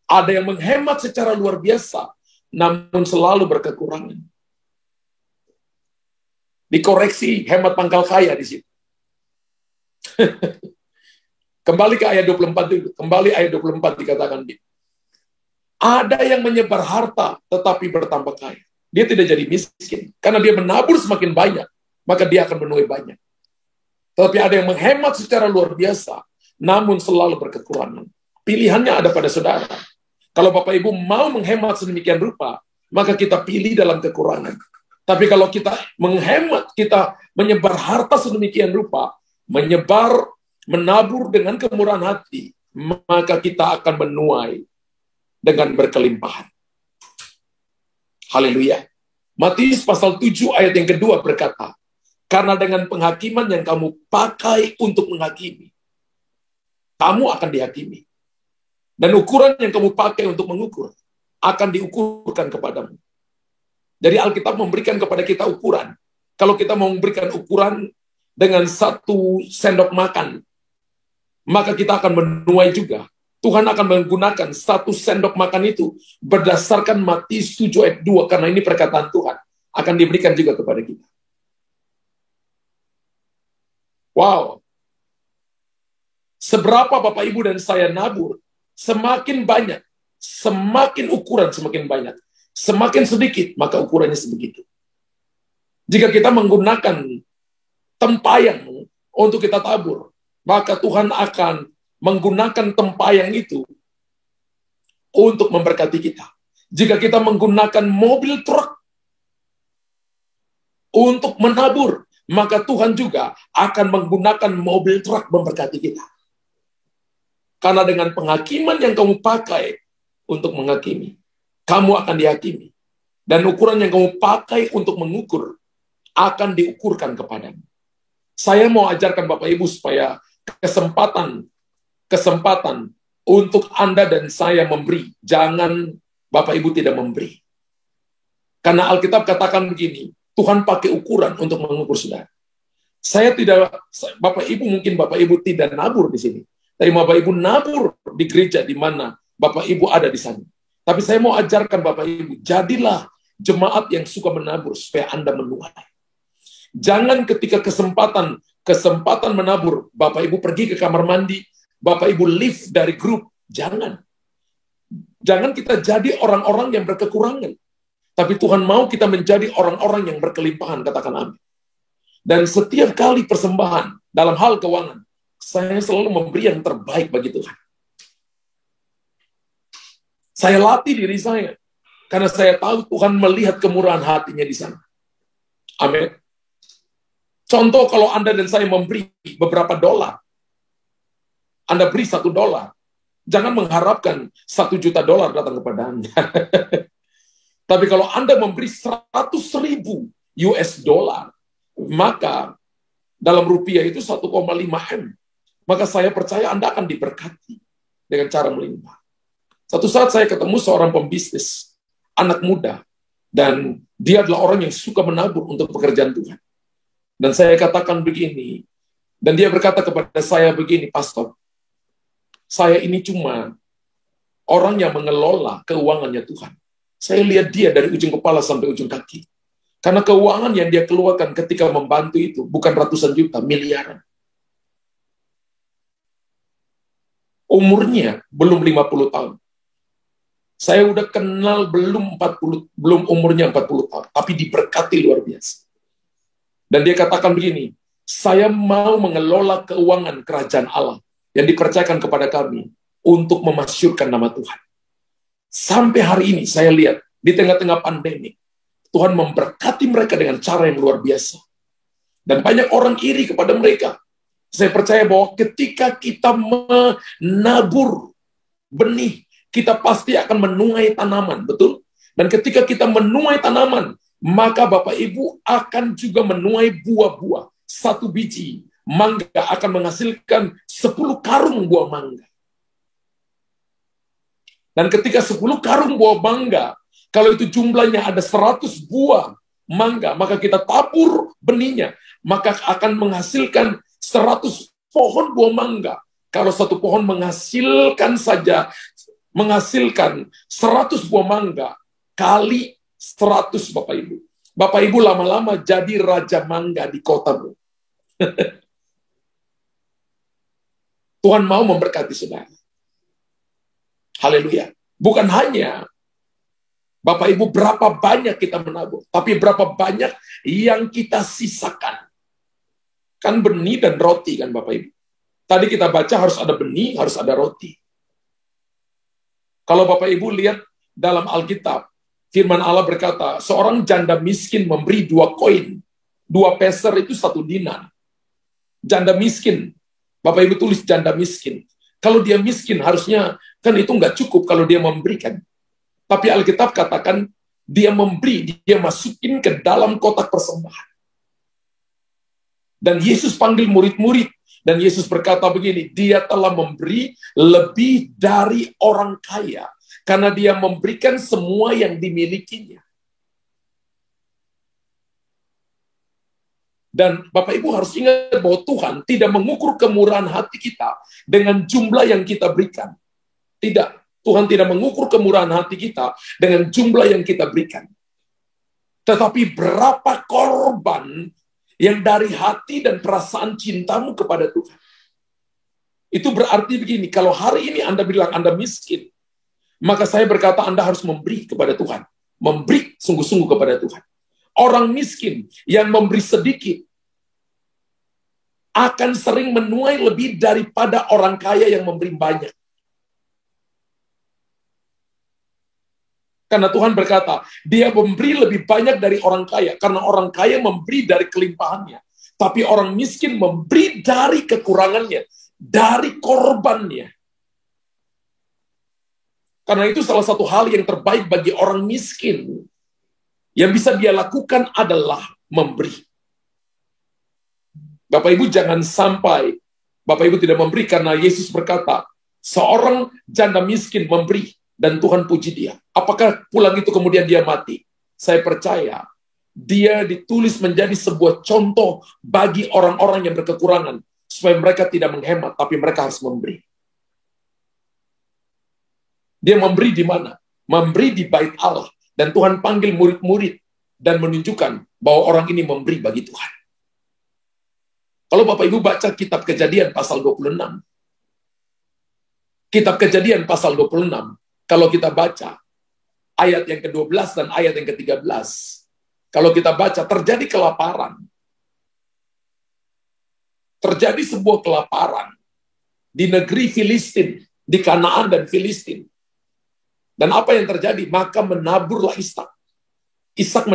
Ada yang menghemat secara luar biasa, namun selalu berkekurangan. Dikoreksi, hemat pangkal kaya di situ. Kembali ke ayat 24 dulu. Kembali ayat 24 dikatakan gitu. Ada yang menyebar harta, tetapi bertambah kaya. Dia tidak jadi miskin. Karena dia menabur semakin banyak, maka dia akan menuai banyak. Tetapi ada yang menghemat secara luar biasa, namun selalu berkekurangan. Pilihannya ada pada saudara. Kalau Bapak Ibu mau menghemat sedemikian rupa, maka kita pilih dalam kekurangan. Tapi kalau kita menghemat, kita menyebar harta sedemikian rupa, menabur dengan kemurahan hati, maka kita akan menuai dengan berkelimpahan. Haleluya. Matius pasal 7 ayat yang kedua berkata, karena dengan penghakiman yang kamu pakai untuk menghakimi, kamu akan dihakimi. Dan ukuran yang kamu pakai untuk mengukur akan diukurkan kepadamu. Jadi Alkitab memberikan kepada kita ukuran. Kalau kita mau memberikan ukuran dengan 1 sendok makan, maka kita akan menuai juga. Tuhan akan menggunakan 1 sendok makan itu berdasarkan Matius 7 ayat 2, karena ini perkataan Tuhan, akan diberikan juga kepada kita. Wow. Seberapa Bapak Ibu dan saya nabur, semakin banyak, semakin ukuran semakin banyak. Semakin sedikit, maka ukurannya sebegitu. Jika kita menggunakan tempayan untuk kita tabur, maka Tuhan akan menggunakan tempayan itu untuk memberkati kita. Jika kita menggunakan mobil truk untuk menabur, maka Tuhan juga akan menggunakan mobil truk memberkati kita. Karena dengan penghakiman yang kamu pakai untuk menghakimi, kamu akan dihakimi. Dan ukuran yang kamu pakai untuk mengukur akan diukurkan kepadamu. Saya mau ajarkan Bapak Ibu supaya kesempatan untuk Anda dan saya memberi. Jangan Bapak Ibu tidak memberi. Karena Alkitab katakan begini, Tuhan pakai ukuran untuk mengukur saudara. Saya tidak, Bapak Ibu mungkin Bapak Ibu tidak nabur di sini. Tapi Bapak Ibu nabur di gereja di mana Bapak Ibu ada di sana. Tapi saya mau ajarkan Bapak Ibu, jadilah jemaat yang suka menabur supaya Anda menuai. Jangan ketika kesempatan menabur, Bapak Ibu pergi ke kamar mandi, Bapak Ibu leave dari grup. Jangan. Jangan kita jadi orang-orang yang berkekurangan. Tapi Tuhan mau kita menjadi orang-orang yang berkelimpahan, katakan amin. Dan setiap kali persembahan dalam hal keuangan, saya selalu memberi yang terbaik bagi Tuhan. Saya latih diri saya, karena saya tahu Tuhan melihat kemurahan hatinya di sana. Amin. Contoh kalau Anda dan saya memberi beberapa dolar, Anda beri $1, jangan mengharapkan $1 juta datang kepada Anda. Tapi kalau Anda memberi 100.000 US dollar, maka dalam rupiah itu 1,5 M. Maka saya percaya Anda akan diberkati dengan cara melimpah. Satu saat saya ketemu seorang pembisnis, anak muda, dan dia adalah orang yang suka menabur untuk pekerjaan Tuhan. Dan saya katakan begini, dan dia berkata kepada saya begini, Pastor, saya ini cuma orang yang mengelola keuangannya Tuhan. Saya lihat dia dari ujung kepala sampai ujung kaki. Karena keuangan yang dia keluarkan ketika membantu itu bukan ratusan juta, miliaran. Umurnya belum 50 tahun. Saya udah kenal belum umurnya 40 tahun, tapi diberkati luar biasa. Dan dia katakan begini, saya mau mengelola keuangan kerajaan Allah yang dipercayakan kepada kami untuk memasyurkan nama Tuhan. Sampai hari ini saya lihat di tengah-tengah pandemi, Tuhan memberkati mereka dengan cara yang luar biasa. Dan banyak orang iri kepada mereka. Saya percaya bahwa ketika kita menabur benih, kita pasti akan menuai tanaman, betul? Dan ketika kita menuai tanaman, maka Bapak Ibu akan juga menuai buah-buah. 1 biji mangga akan menghasilkan 10 karung buah mangga. Dan ketika 10 karung buah mangga, kalau itu jumlahnya ada 100 buah mangga, maka kita tabur benihnya, maka akan menghasilkan 100 pohon buah mangga. Kalau satu pohon menghasilkan 100 buah mangga, kali 100 Bapak Ibu. Bapak Ibu lama-lama jadi raja mangga di kotamu. Tuhan mau memberkati saudara. Haleluya. Bukan hanya Bapak Ibu berapa banyak kita menabur, tapi berapa banyak yang kita sisakan. Kan benih dan roti kan Bapak Ibu. Tadi kita baca harus ada benih, harus ada roti. Kalau Bapak Ibu lihat dalam Alkitab, firman Allah berkata, seorang janda miskin memberi 2 koin. 2 peser itu 1 dinar. Janda miskin. Bapak Ibu tulis janda miskin. Kalau dia miskin harusnya kan itu nggak cukup kalau dia memberikan. Tapi Alkitab katakan dia memberi, dia masukin ke dalam kotak persembahan. Dan Yesus panggil murid-murid Dan Yesus berkata begini, dia telah memberi lebih dari orang kaya, karena dia memberikan semua yang dimilikinya. Dan Bapak Ibu harus ingat bahwa Tuhan tidak mengukur kemurahan hati kita dengan jumlah yang kita berikan. Tidak, Tuhan tidak mengukur kemurahan hati kita dengan jumlah yang kita berikan. Tetapi berapa korban yang dari hati dan perasaan cintamu kepada Tuhan. Itu berarti begini, kalau hari ini Anda bilang Anda miskin, maka saya berkata Anda harus memberi kepada Tuhan. Memberi sungguh-sungguh kepada Tuhan. Orang miskin yang memberi sedikit akan sering menuai lebih daripada orang kaya yang memberi banyak. Karena Tuhan berkata, dia memberi lebih banyak dari orang kaya. Karena orang kaya memberi dari kelimpahannya. Tapi orang miskin memberi dari kekurangannya. Dari korbannya. Karena itu salah satu hal yang terbaik bagi orang miskin. Yang bisa dia lakukan adalah memberi. Bapak Ibu jangan sampai Bapak Ibu tidak memberi, karena Yesus berkata, seorang janda miskin memberi. Dan Tuhan puji dia. Apakah pulang itu kemudian dia mati? Saya percaya dia ditulis menjadi sebuah contoh bagi orang-orang yang berkekurangan, supaya mereka tidak menghemat, tapi mereka harus memberi. Dia memberi di mana? Memberi di bait Allah. Dan Tuhan panggil murid-murid dan menunjukkan bahwa orang ini memberi bagi Tuhan. Kalau Bapak Ibu baca kitab Kejadian pasal 26. Kitab Kejadian pasal 26. Kalau kita baca ayat yang ke-12 dan ayat yang ke-13, kalau kita baca, terjadi kelaparan. Terjadi sebuah kelaparan di negeri Filistin, di Kanaan dan Filistin. Dan apa yang terjadi? Maka menaburlah Ishak. Ishak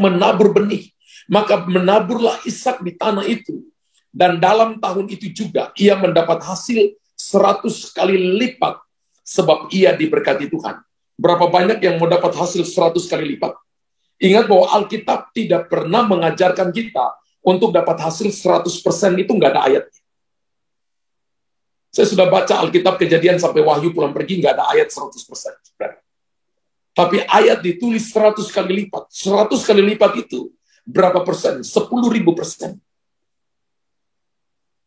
menabur benih. Maka menaburlah Ishak di tanah itu. Dan dalam tahun itu juga, ia mendapat hasil 100 kali lipat. Sebab ia diberkati Tuhan. Berapa banyak yang mendapat hasil 100 kali lipat? Ingat bahwa Alkitab tidak pernah mengajarkan kita untuk dapat hasil 100%, itu nggak ada ayat. Saya sudah baca Alkitab Kejadian sampai Wahyu pulang pergi, nggak ada ayat 100%. Tapi ayat ditulis 100 kali lipat. 100 kali lipat itu berapa persen? 10.000%.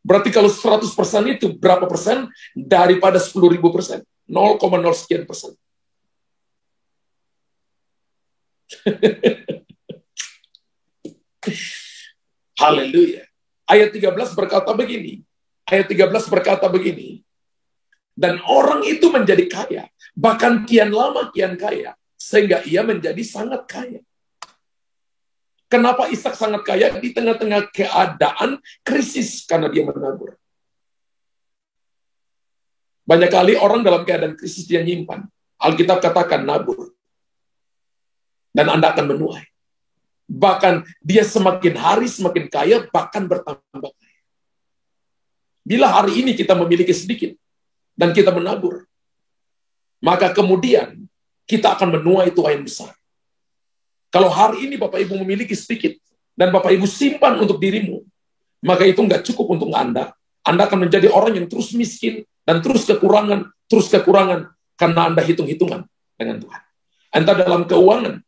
Berarti kalau 100% itu berapa persen daripada 10.000%? 0,0 sekian persen. Haleluya. Ayat 13 berkata begini. Dan orang itu menjadi kaya, bahkan kian lama kian kaya, sehingga ia menjadi sangat kaya. Kenapa Ishak sangat kaya? Di tengah-tengah keadaan krisis, karena dia menabur. Banyak kali orang dalam keadaan krisis dia nyimpan. Alkitab katakan nabur. Dan Anda akan menuai. Bahkan dia semakin hari semakin kaya, bahkan bertambah kaya. Bila hari ini kita memiliki sedikit, dan kita menabur, maka kemudian kita akan menuai tuai yang besar. Kalau hari ini Bapak Ibu memiliki sedikit, dan Bapak Ibu simpan untuk dirimu, maka itu nggak cukup untuk Anda. Anda akan menjadi orang yang terus miskin, dan terus kekurangan, karena Anda hitung-hitungan dengan Tuhan. Entah dalam keuangan,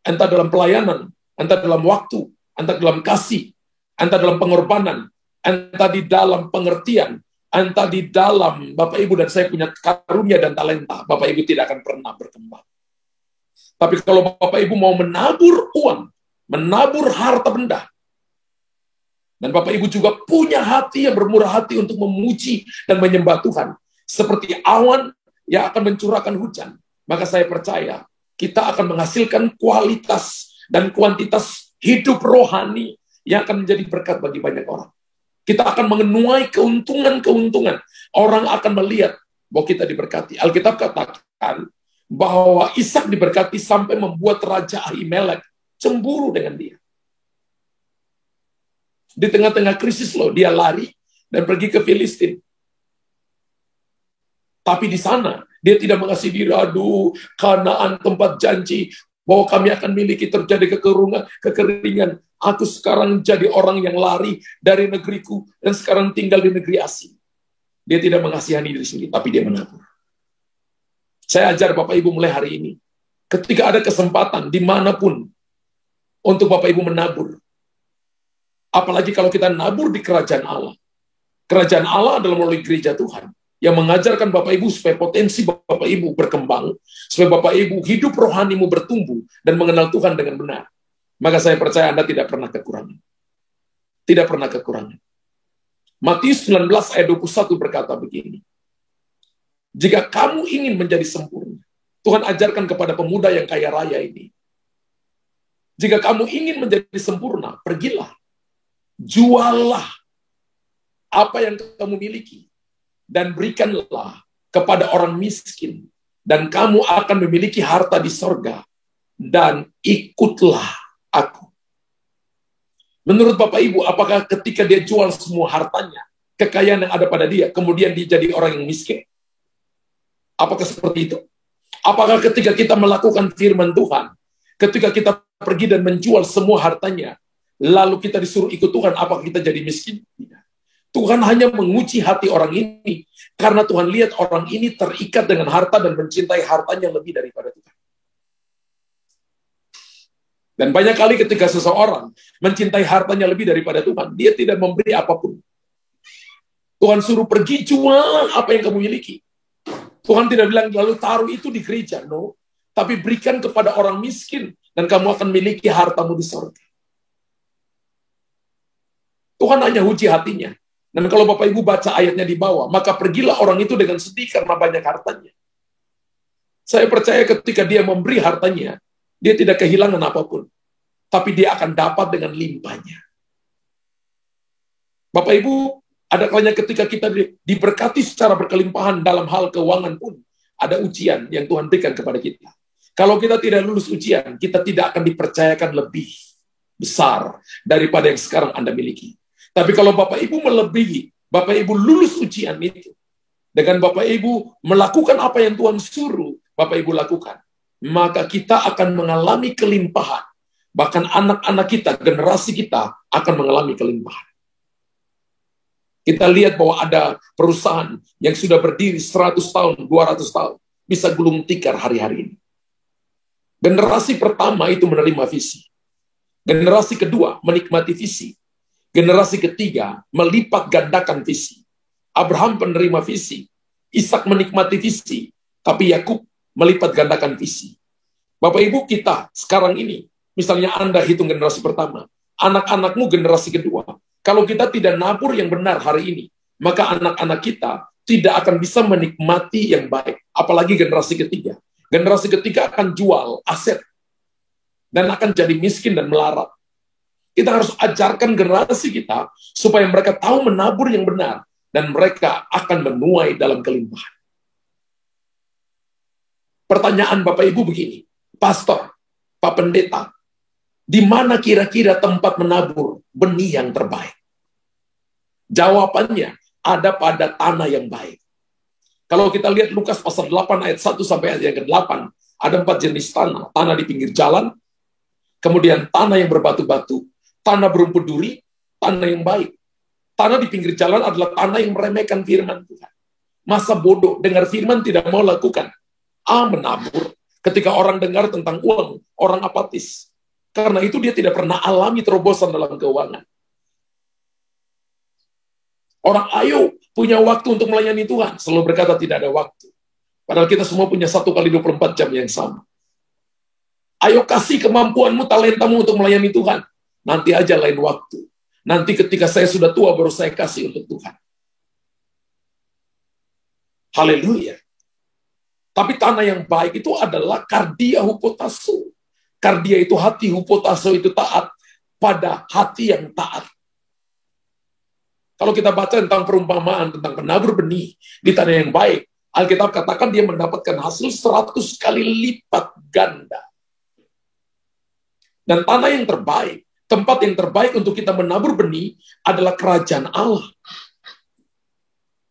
entah dalam pelayanan, entah dalam waktu, entah dalam kasih, entah dalam pengorbanan, entah di dalam pengertian, entah di dalam Bapak Ibu dan saya punya karunia dan talenta, Bapak Ibu tidak akan pernah berkembang. Tapi kalau Bapak Ibu mau menabur uang, menabur harta benda, dan Bapak Ibu juga punya hati yang bermurah hati untuk memuji dan menyembah Tuhan. Seperti awan yang akan mencurahkan hujan. Maka saya percaya kita akan menghasilkan kualitas dan kuantitas hidup rohani yang akan menjadi berkat bagi banyak orang. Kita akan menuai keuntungan-keuntungan. Orang akan melihat bahwa kita diberkati. Alkitab katakan bahwa Ishak diberkati sampai membuat Raja Ahimelek cemburu dengan dia. Di tengah-tengah krisis loh, dia lari dan pergi ke Filistin. Tapi di sana, dia tidak mengasihi diri, Kanaan tempat janji, bahwa kami akan miliki, terjadi kekeringan, Aku sekarang jadi orang yang lari dari negeriku dan sekarang tinggal di negeri asing. Dia tidak mengasihani diri sendiri, tapi dia menabur. Saya ajar Bapak Ibu mulai hari ini, ketika ada kesempatan dimanapun untuk Bapak Ibu menabur, apalagi kalau kita nabur di kerajaan Allah. Kerajaan Allah adalah melalui gereja Tuhan, yang mengajarkan Bapak Ibu supaya potensi Bapak Ibu berkembang, supaya Bapak Ibu hidup rohanimu bertumbuh dan mengenal Tuhan dengan benar. Maka saya percaya Anda tidak pernah kekurangan. Tidak pernah kekurangan. Matius 19 ayat 21 berkata begini, jika kamu ingin menjadi sempurna, Tuhan ajarkan kepada pemuda yang kaya raya ini, jika kamu ingin menjadi sempurna, pergilah, juallah apa yang kamu miliki, dan berikanlah kepada orang miskin, dan kamu akan memiliki harta di sorga, dan ikutlah aku. Menurut Bapak Ibu, apakah ketika dia jual semua hartanya, kekayaan yang ada pada dia, kemudian dia jadi orang yang miskin? Apakah seperti itu? Apakah ketika kita melakukan firman Tuhan, ketika kita pergi dan menjual semua hartanya, lalu kita disuruh ikut Tuhan, apakah kita jadi miskin? Tidak. Tuhan hanya menguji hati orang ini, karena Tuhan lihat orang ini terikat dengan harta dan mencintai hartanya lebih daripada Tuhan. Dan banyak kali ketika seseorang mencintai hartanya lebih daripada Tuhan, dia tidak memberi apapun. Tuhan suruh pergi, jual apa yang kamu miliki. Tuhan tidak bilang lalu taruh itu di gereja, no. Tapi berikan kepada orang miskin, dan kamu akan miliki hartamu di sorga. Tuhan hanya uji hatinya. Dan kalau Bapak Ibu baca ayatnya di bawah, maka pergilah orang itu dengan sedih karena banyak hartanya. Saya percaya ketika dia memberi hartanya, dia tidak kehilangan apapun. Tapi dia akan dapat dengan limpahnya. Bapak Ibu, ada kalanya ketika kita diberkati secara berkelimpahan dalam hal keuangan pun, ada ujian yang Tuhan berikan kepada kita. Kalau kita tidak lulus ujian, kita tidak akan dipercayakan lebih besar daripada yang sekarang Anda miliki. Tapi kalau Bapak Ibu melebihi, Bapak Ibu lulus ujian itu, dengan Bapak Ibu melakukan apa yang Tuhan suruh Bapak Ibu lakukan, maka kita akan mengalami kelimpahan. Bahkan anak-anak kita, generasi kita akan mengalami kelimpahan. Kita lihat bahwa ada perusahaan yang sudah berdiri 100 tahun, 200 tahun, bisa gulung tikar hari-hari ini. Generasi pertama itu menerima visi. Generasi kedua menikmati visi. Generasi ketiga melipat gandakan visi. Abraham penerima visi. Ishak menikmati visi. Tapi Yakub melipat gandakan visi. Bapak Ibu kita sekarang ini, misalnya Anda hitung generasi pertama, anak-anakmu generasi kedua. Kalau kita tidak nabur yang benar hari ini, maka anak-anak kita tidak akan bisa menikmati yang baik. Apalagi generasi ketiga. Generasi ketiga akan jual aset dan akan jadi miskin dan melarat. Kita harus ajarkan generasi kita supaya mereka tahu menabur yang benar dan mereka akan menuai dalam kelimpahan. Pertanyaan Bapak Ibu begini, Pastor, Pak Pendeta, di mana kira-kira tempat menabur benih yang terbaik? Jawabannya ada pada tanah yang baik. Kalau kita lihat Lukas pasal 8 ayat 1 sampai ayat yang ke-8, ada 4 jenis tanah. Tanah di pinggir jalan, kemudian tanah yang berbatu-batu, tanah berumput duri, tanah yang baik. Tanah di pinggir jalan adalah tanah yang meremehkan firman Tuhan. Masa bodoh, dengar firman tidak mau lakukan. Menabur. Ketika orang dengar tentang uang, orang apatis. Karena itu dia tidak pernah alami terobosan dalam keuangan. Orang ayo punya waktu untuk melayani Tuhan, selalu berkata tidak ada waktu. Padahal kita semua punya 1 kali 24 jam yang sama. Ayo kasih kemampuanmu, talentamu untuk melayani Tuhan. Nanti aja lain waktu. Nanti ketika saya sudah tua baru saya kasih untuk Tuhan. Haleluya. Tapi tanah yang baik itu adalah kardia hupotasso. Kardia itu hati, hupotasso itu taat pada hati yang taat. Kalau kita baca tentang perumpamaan, tentang penabur benih di tanah yang baik, Alkitab katakan dia mendapatkan hasil 100 kali lipat ganda. Dan tanah yang terbaik, tempat yang terbaik untuk kita menabur benih adalah kerajaan Allah.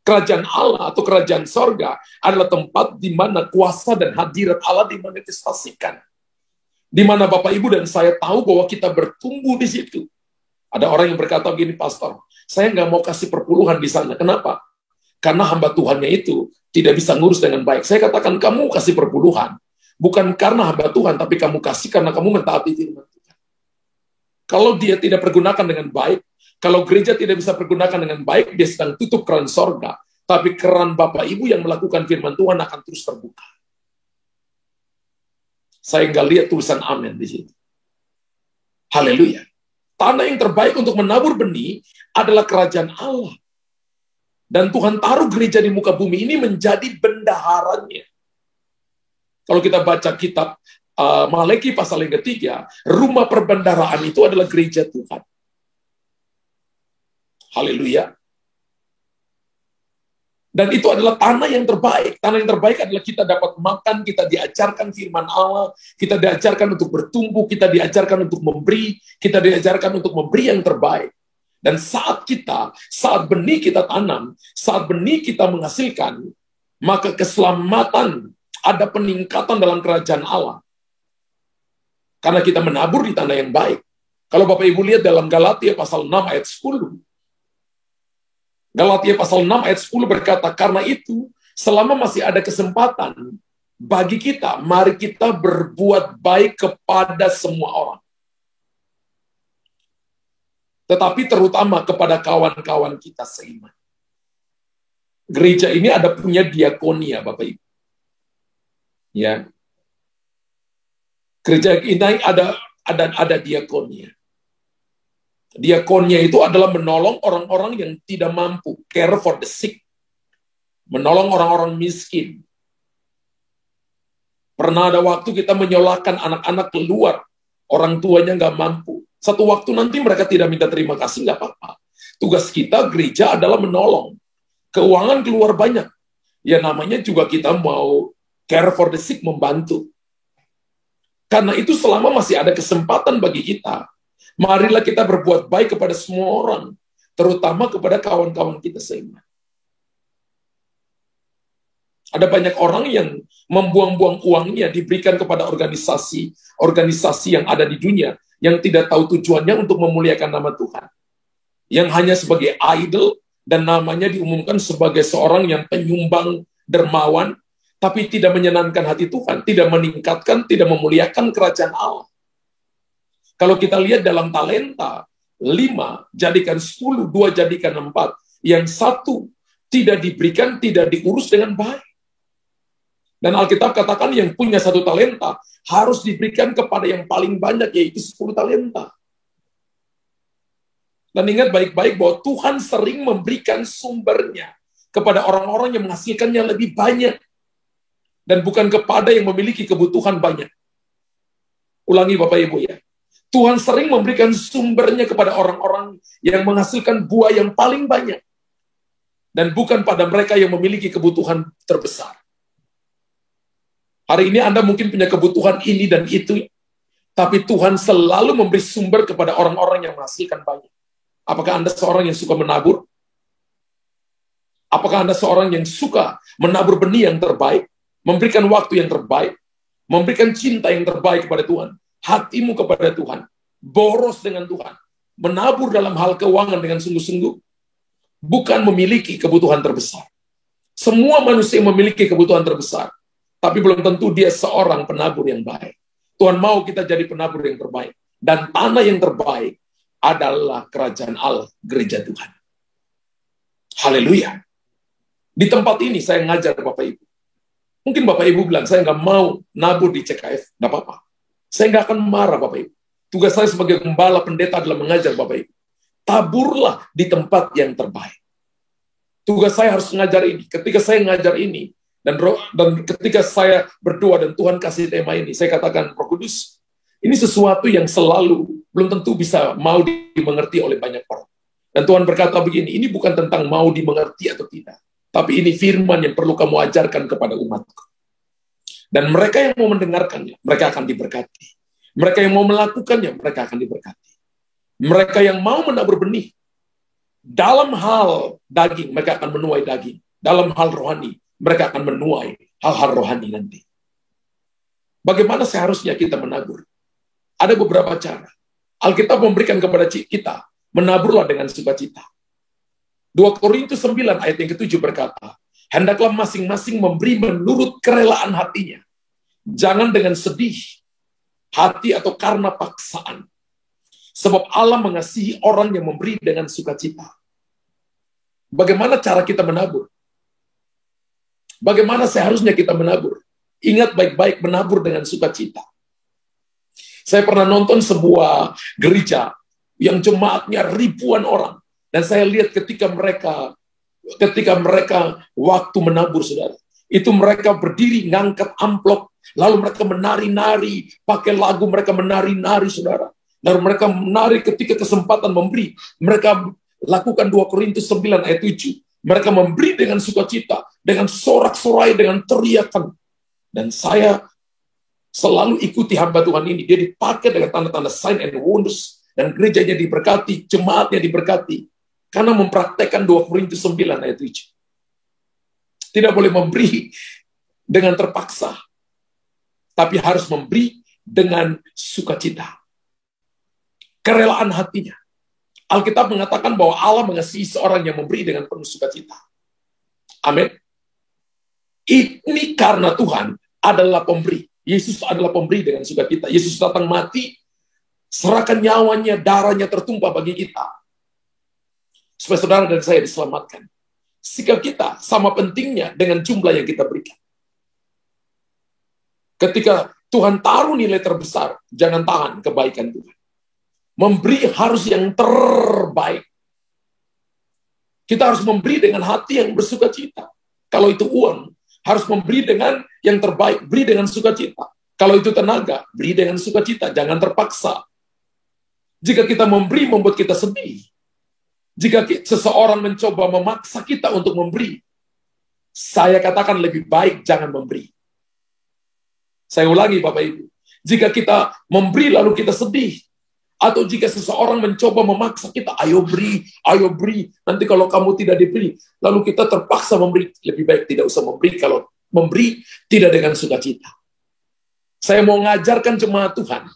Kerajaan Allah atau kerajaan sorga adalah tempat di mana kuasa dan hadirat Allah dimanifestasikan. Di mana Bapak Ibu dan saya tahu bahwa kita bertumbuh di situ. Ada orang yang berkata begini, pastor, saya nggak mau kasih perpuluhan di sana. Kenapa? Karena hamba Tuhannya itu tidak bisa ngurus dengan baik. Saya katakan, kamu kasih perpuluhan. Bukan karena hamba Tuhan, tapi kamu kasih karena kamu mentaati firman Tuhan. Kalau dia tidak pergunakan dengan baik, kalau gereja tidak bisa pergunakan dengan baik, dia sedang tutup keran sorga. Tapi keran Bapak Ibu yang melakukan firman Tuhan akan terus terbuka. Saya nggak lihat tulisan amin di situ. Haleluya. Tanah yang terbaik untuk menabur benih adalah kerajaan Allah. Dan Tuhan taruh gereja di muka bumi ini menjadi bendaharanya. Kalau kita baca kitab Malaki pasal yang ketiga, rumah perbendaharaan itu adalah gereja Tuhan. Haleluya. Dan itu adalah tanah yang terbaik. Tanah yang terbaik adalah kita dapat makan, kita diajarkan firman Allah, kita diajarkan untuk bertumbuh, kita diajarkan untuk memberi, kita diajarkan untuk memberi yang terbaik. Dan saat benih kita tanam, saat benih kita menghasilkan, maka keselamatan, ada peningkatan dalam kerajaan Allah. Karena kita menabur di tanah yang baik. Kalau Bapak Ibu lihat dalam Galatia pasal 6 ayat 10, Galatia pasal 6 ayat 10 berkata, karena itu, selama masih ada kesempatan bagi kita, mari kita berbuat baik kepada semua orang. Tetapi terutama kepada kawan-kawan kita seiman. Gereja ini ada punya diakonia, Bapak Ibu. Ya. Gereja ini ada diakonia. Diakonia itu adalah menolong orang-orang yang tidak mampu, care for the sick, menolong orang-orang miskin. Pernah ada waktu kita menyolahkan anak-anak keluar, orang tuanya nggak mampu. Satu waktu nanti mereka tidak minta terima kasih, nggak apa-apa. Tugas kita gereja adalah menolong. Keuangan keluar banyak. Ya namanya juga kita mau care for the sick, membantu. Karena itu selama masih ada kesempatan bagi kita, marilah kita berbuat baik kepada semua orang, terutama kepada kawan-kawan kita seiman. Ada banyak orang yang membuang-buang uangnya diberikan kepada organisasi yang ada di dunia, yang tidak tahu tujuannya untuk memuliakan nama Tuhan. Yang hanya sebagai idol, dan namanya diumumkan sebagai seorang yang penyumbang dermawan, tapi tidak menyenangkan hati Tuhan, tidak meningkatkan, tidak memuliakan kerajaan Allah. Kalau kita lihat dalam talenta, 5 jadikan 10, 2 jadikan 4. Yang 1 tidak diberikan, tidak diurus dengan baik. Dan Alkitab katakan yang punya 1 talenta harus diberikan kepada yang paling banyak, yaitu 10 talenta. Dan ingat baik-baik bahwa Tuhan sering memberikan sumbernya kepada orang-orang yang menghasilkannya lebih banyak. Dan bukan kepada yang memiliki kebutuhan banyak. Ulangi Bapak Ibu ya. Tuhan sering memberikan sumbernya kepada orang-orang yang menghasilkan buah yang paling banyak. Dan bukan pada mereka yang memiliki kebutuhan terbesar. Hari ini Anda mungkin punya kebutuhan ini dan itu, tapi Tuhan selalu memberi sumber kepada orang-orang yang menghasilkan banyak. Apakah Anda seorang yang suka menabur? Apakah Anda seorang yang suka menabur benih yang terbaik, memberikan waktu yang terbaik, memberikan cinta yang terbaik kepada Tuhan? Hatimu kepada Tuhan, boros dengan Tuhan, menabur dalam hal keuangan dengan sungguh-sungguh, bukan memiliki kebutuhan terbesar. Semua manusia memiliki kebutuhan terbesar, tapi belum tentu dia seorang penabur yang baik. Tuhan mau kita jadi penabur yang terbaik, dan tanah yang terbaik adalah kerajaan Allah, gereja Tuhan. Haleluya. Di tempat ini saya ngajar Bapak Ibu. Mungkin Bapak Ibu bilang, saya nggak mau nabur di CKF, nggak apa-apa. Saya nggak akan marah, Bapak Ibu. Tugas saya sebagai gembala pendeta adalah mengajar Bapak Ibu. Taburlah di tempat yang terbaik. Tugas saya harus mengajar ini. Ketika saya mengajar ini, dan ketika saya berdoa dan Tuhan kasih tema ini, saya katakan, Roh Kudus, ini sesuatu yang selalu belum tentu bisa mau dimengerti oleh banyak orang. Dan Tuhan berkata begini, ini bukan tentang mau dimengerti atau tidak, tapi ini firman yang perlu kamu ajarkan kepada umatku. Dan mereka yang mau mendengarkannya, mereka akan diberkati. Mereka yang mau melakukannya, mereka akan diberkati. Mereka yang mau menabur benih, dalam hal daging, mereka akan menuai daging. Dalam hal rohani, mereka akan menuai hal-hal rohani nanti. Bagaimana seharusnya kita menabur? Ada beberapa cara. Alkitab memberikan kepada kita, menaburlah dengan sukacita. 2 Korintus 9 ayat yang ke-7 berkata, hendaklah masing-masing memberi menurut kerelaan hatinya. Jangan dengan sedih hati atau karena paksaan. Sebab Allah mengasihi orang yang memberi dengan sukacita. Bagaimana cara kita menabur? Bagaimana seharusnya kita menabur? Ingat baik-baik, menabur dengan sukacita. Saya pernah nonton sebuah gereja yang jemaatnya ribuan orang. Dan saya lihat ketika mereka waktu menabur, saudara, itu mereka berdiri ngangkat amplop, lalu mereka menari-nari, pakai lagu mereka menari-nari, saudara. Lalu mereka menari ketika kesempatan memberi. Mereka lakukan 2 Korintus 9 ayat 7. Mereka memberi dengan sukacita, dengan sorak-sorai, dengan teriakan. Dan saya selalu ikuti hamba Tuhan ini. Dia dipakai dengan tanda-tanda sign and wonders. Dan gerejanya diberkati, jemaatnya diberkati. Karena mempraktekkan 2 Korintus 9 ayat 7. Tidak boleh memberi dengan terpaksa. Tapi harus memberi dengan sukacita. Kerelaan hatinya. Alkitab mengatakan bahwa Allah mengasihi seorang yang memberi dengan penuh sukacita. Amin. Ini karena Tuhan adalah pemberi. Yesus adalah pemberi dengan sukacita. Yesus datang mati, serahkan nyawanya, darahnya tertumpah bagi kita. Supaya saudara dan saya diselamatkan. Sikap kita sama pentingnya dengan jumlah yang kita berikan. Ketika Tuhan taruh nilai terbesar, jangan tahan kebaikan Tuhan. Memberi harus yang terbaik. Kita harus memberi dengan hati yang bersukacita. Kalau itu uang, harus memberi dengan yang terbaik, beri dengan sukacita. Kalau itu tenaga, beri dengan sukacita, jangan terpaksa. Jika kita memberi membuat kita sedih, jika seseorang mencoba memaksa kita untuk memberi, saya katakan lebih baik jangan memberi. Saya ulangi Bapak Ibu, jika kita memberi lalu kita sedih, atau jika seseorang mencoba memaksa kita, ayo beri, nanti kalau kamu tidak diberi, lalu kita terpaksa memberi, lebih baik tidak usah memberi kalau memberi tidak dengan sukacita. Saya mau mengajarkan jemaat Tuhan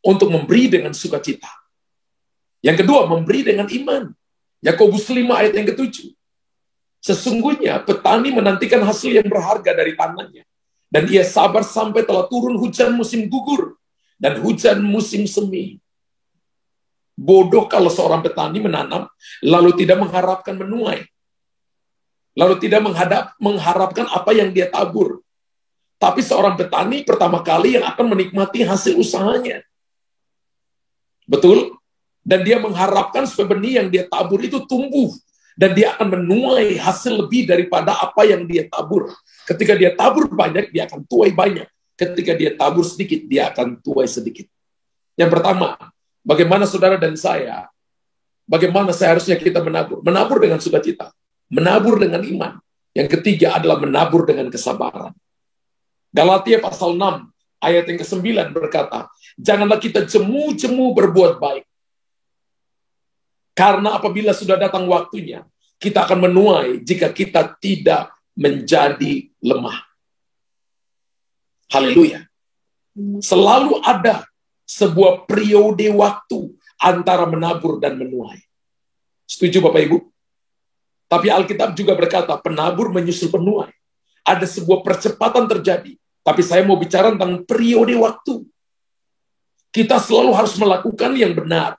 untuk memberi dengan sukacita. Yang kedua, memberi dengan iman. Yakobus 5 ayat yang ke-7. Sesungguhnya petani menantikan hasil yang berharga dari tangannya. Dan ia sabar sampai telah turun hujan musim gugur dan hujan musim semi. Bodoh kalau seorang petani menanam, lalu tidak mengharapkan menuai. Lalu tidak mengharapkan apa yang dia tabur. Tapi seorang petani pertama kali yang akan menikmati hasil usahanya. Betul? Dan dia mengharapkan supaya benih yang dia tabur itu tumbuh. Dan dia akan menuai hasil lebih daripada apa yang dia tabur. Ketika dia tabur banyak, dia akan tuai banyak. Ketika dia tabur sedikit, dia akan tuai sedikit. Yang pertama, bagaimana saudara dan saya, bagaimana seharusnya kita menabur? Menabur dengan sukacita. Menabur dengan iman. Yang ketiga adalah menabur dengan kesabaran. Galatia pasal 6, ayat yang ke-9 berkata, janganlah kita jemu-jemu berbuat baik. Karena apabila sudah datang waktunya, kita akan menuai jika kita tidak menjadi lemah. Haleluya. Selalu ada sebuah periode waktu antara menabur dan menuai. Setuju Bapak Ibu? Tapi Alkitab juga berkata, penabur menyusul penuai. Ada sebuah percepatan terjadi. Tapi saya mau bicara tentang periode waktu. Kita selalu harus melakukan yang benar.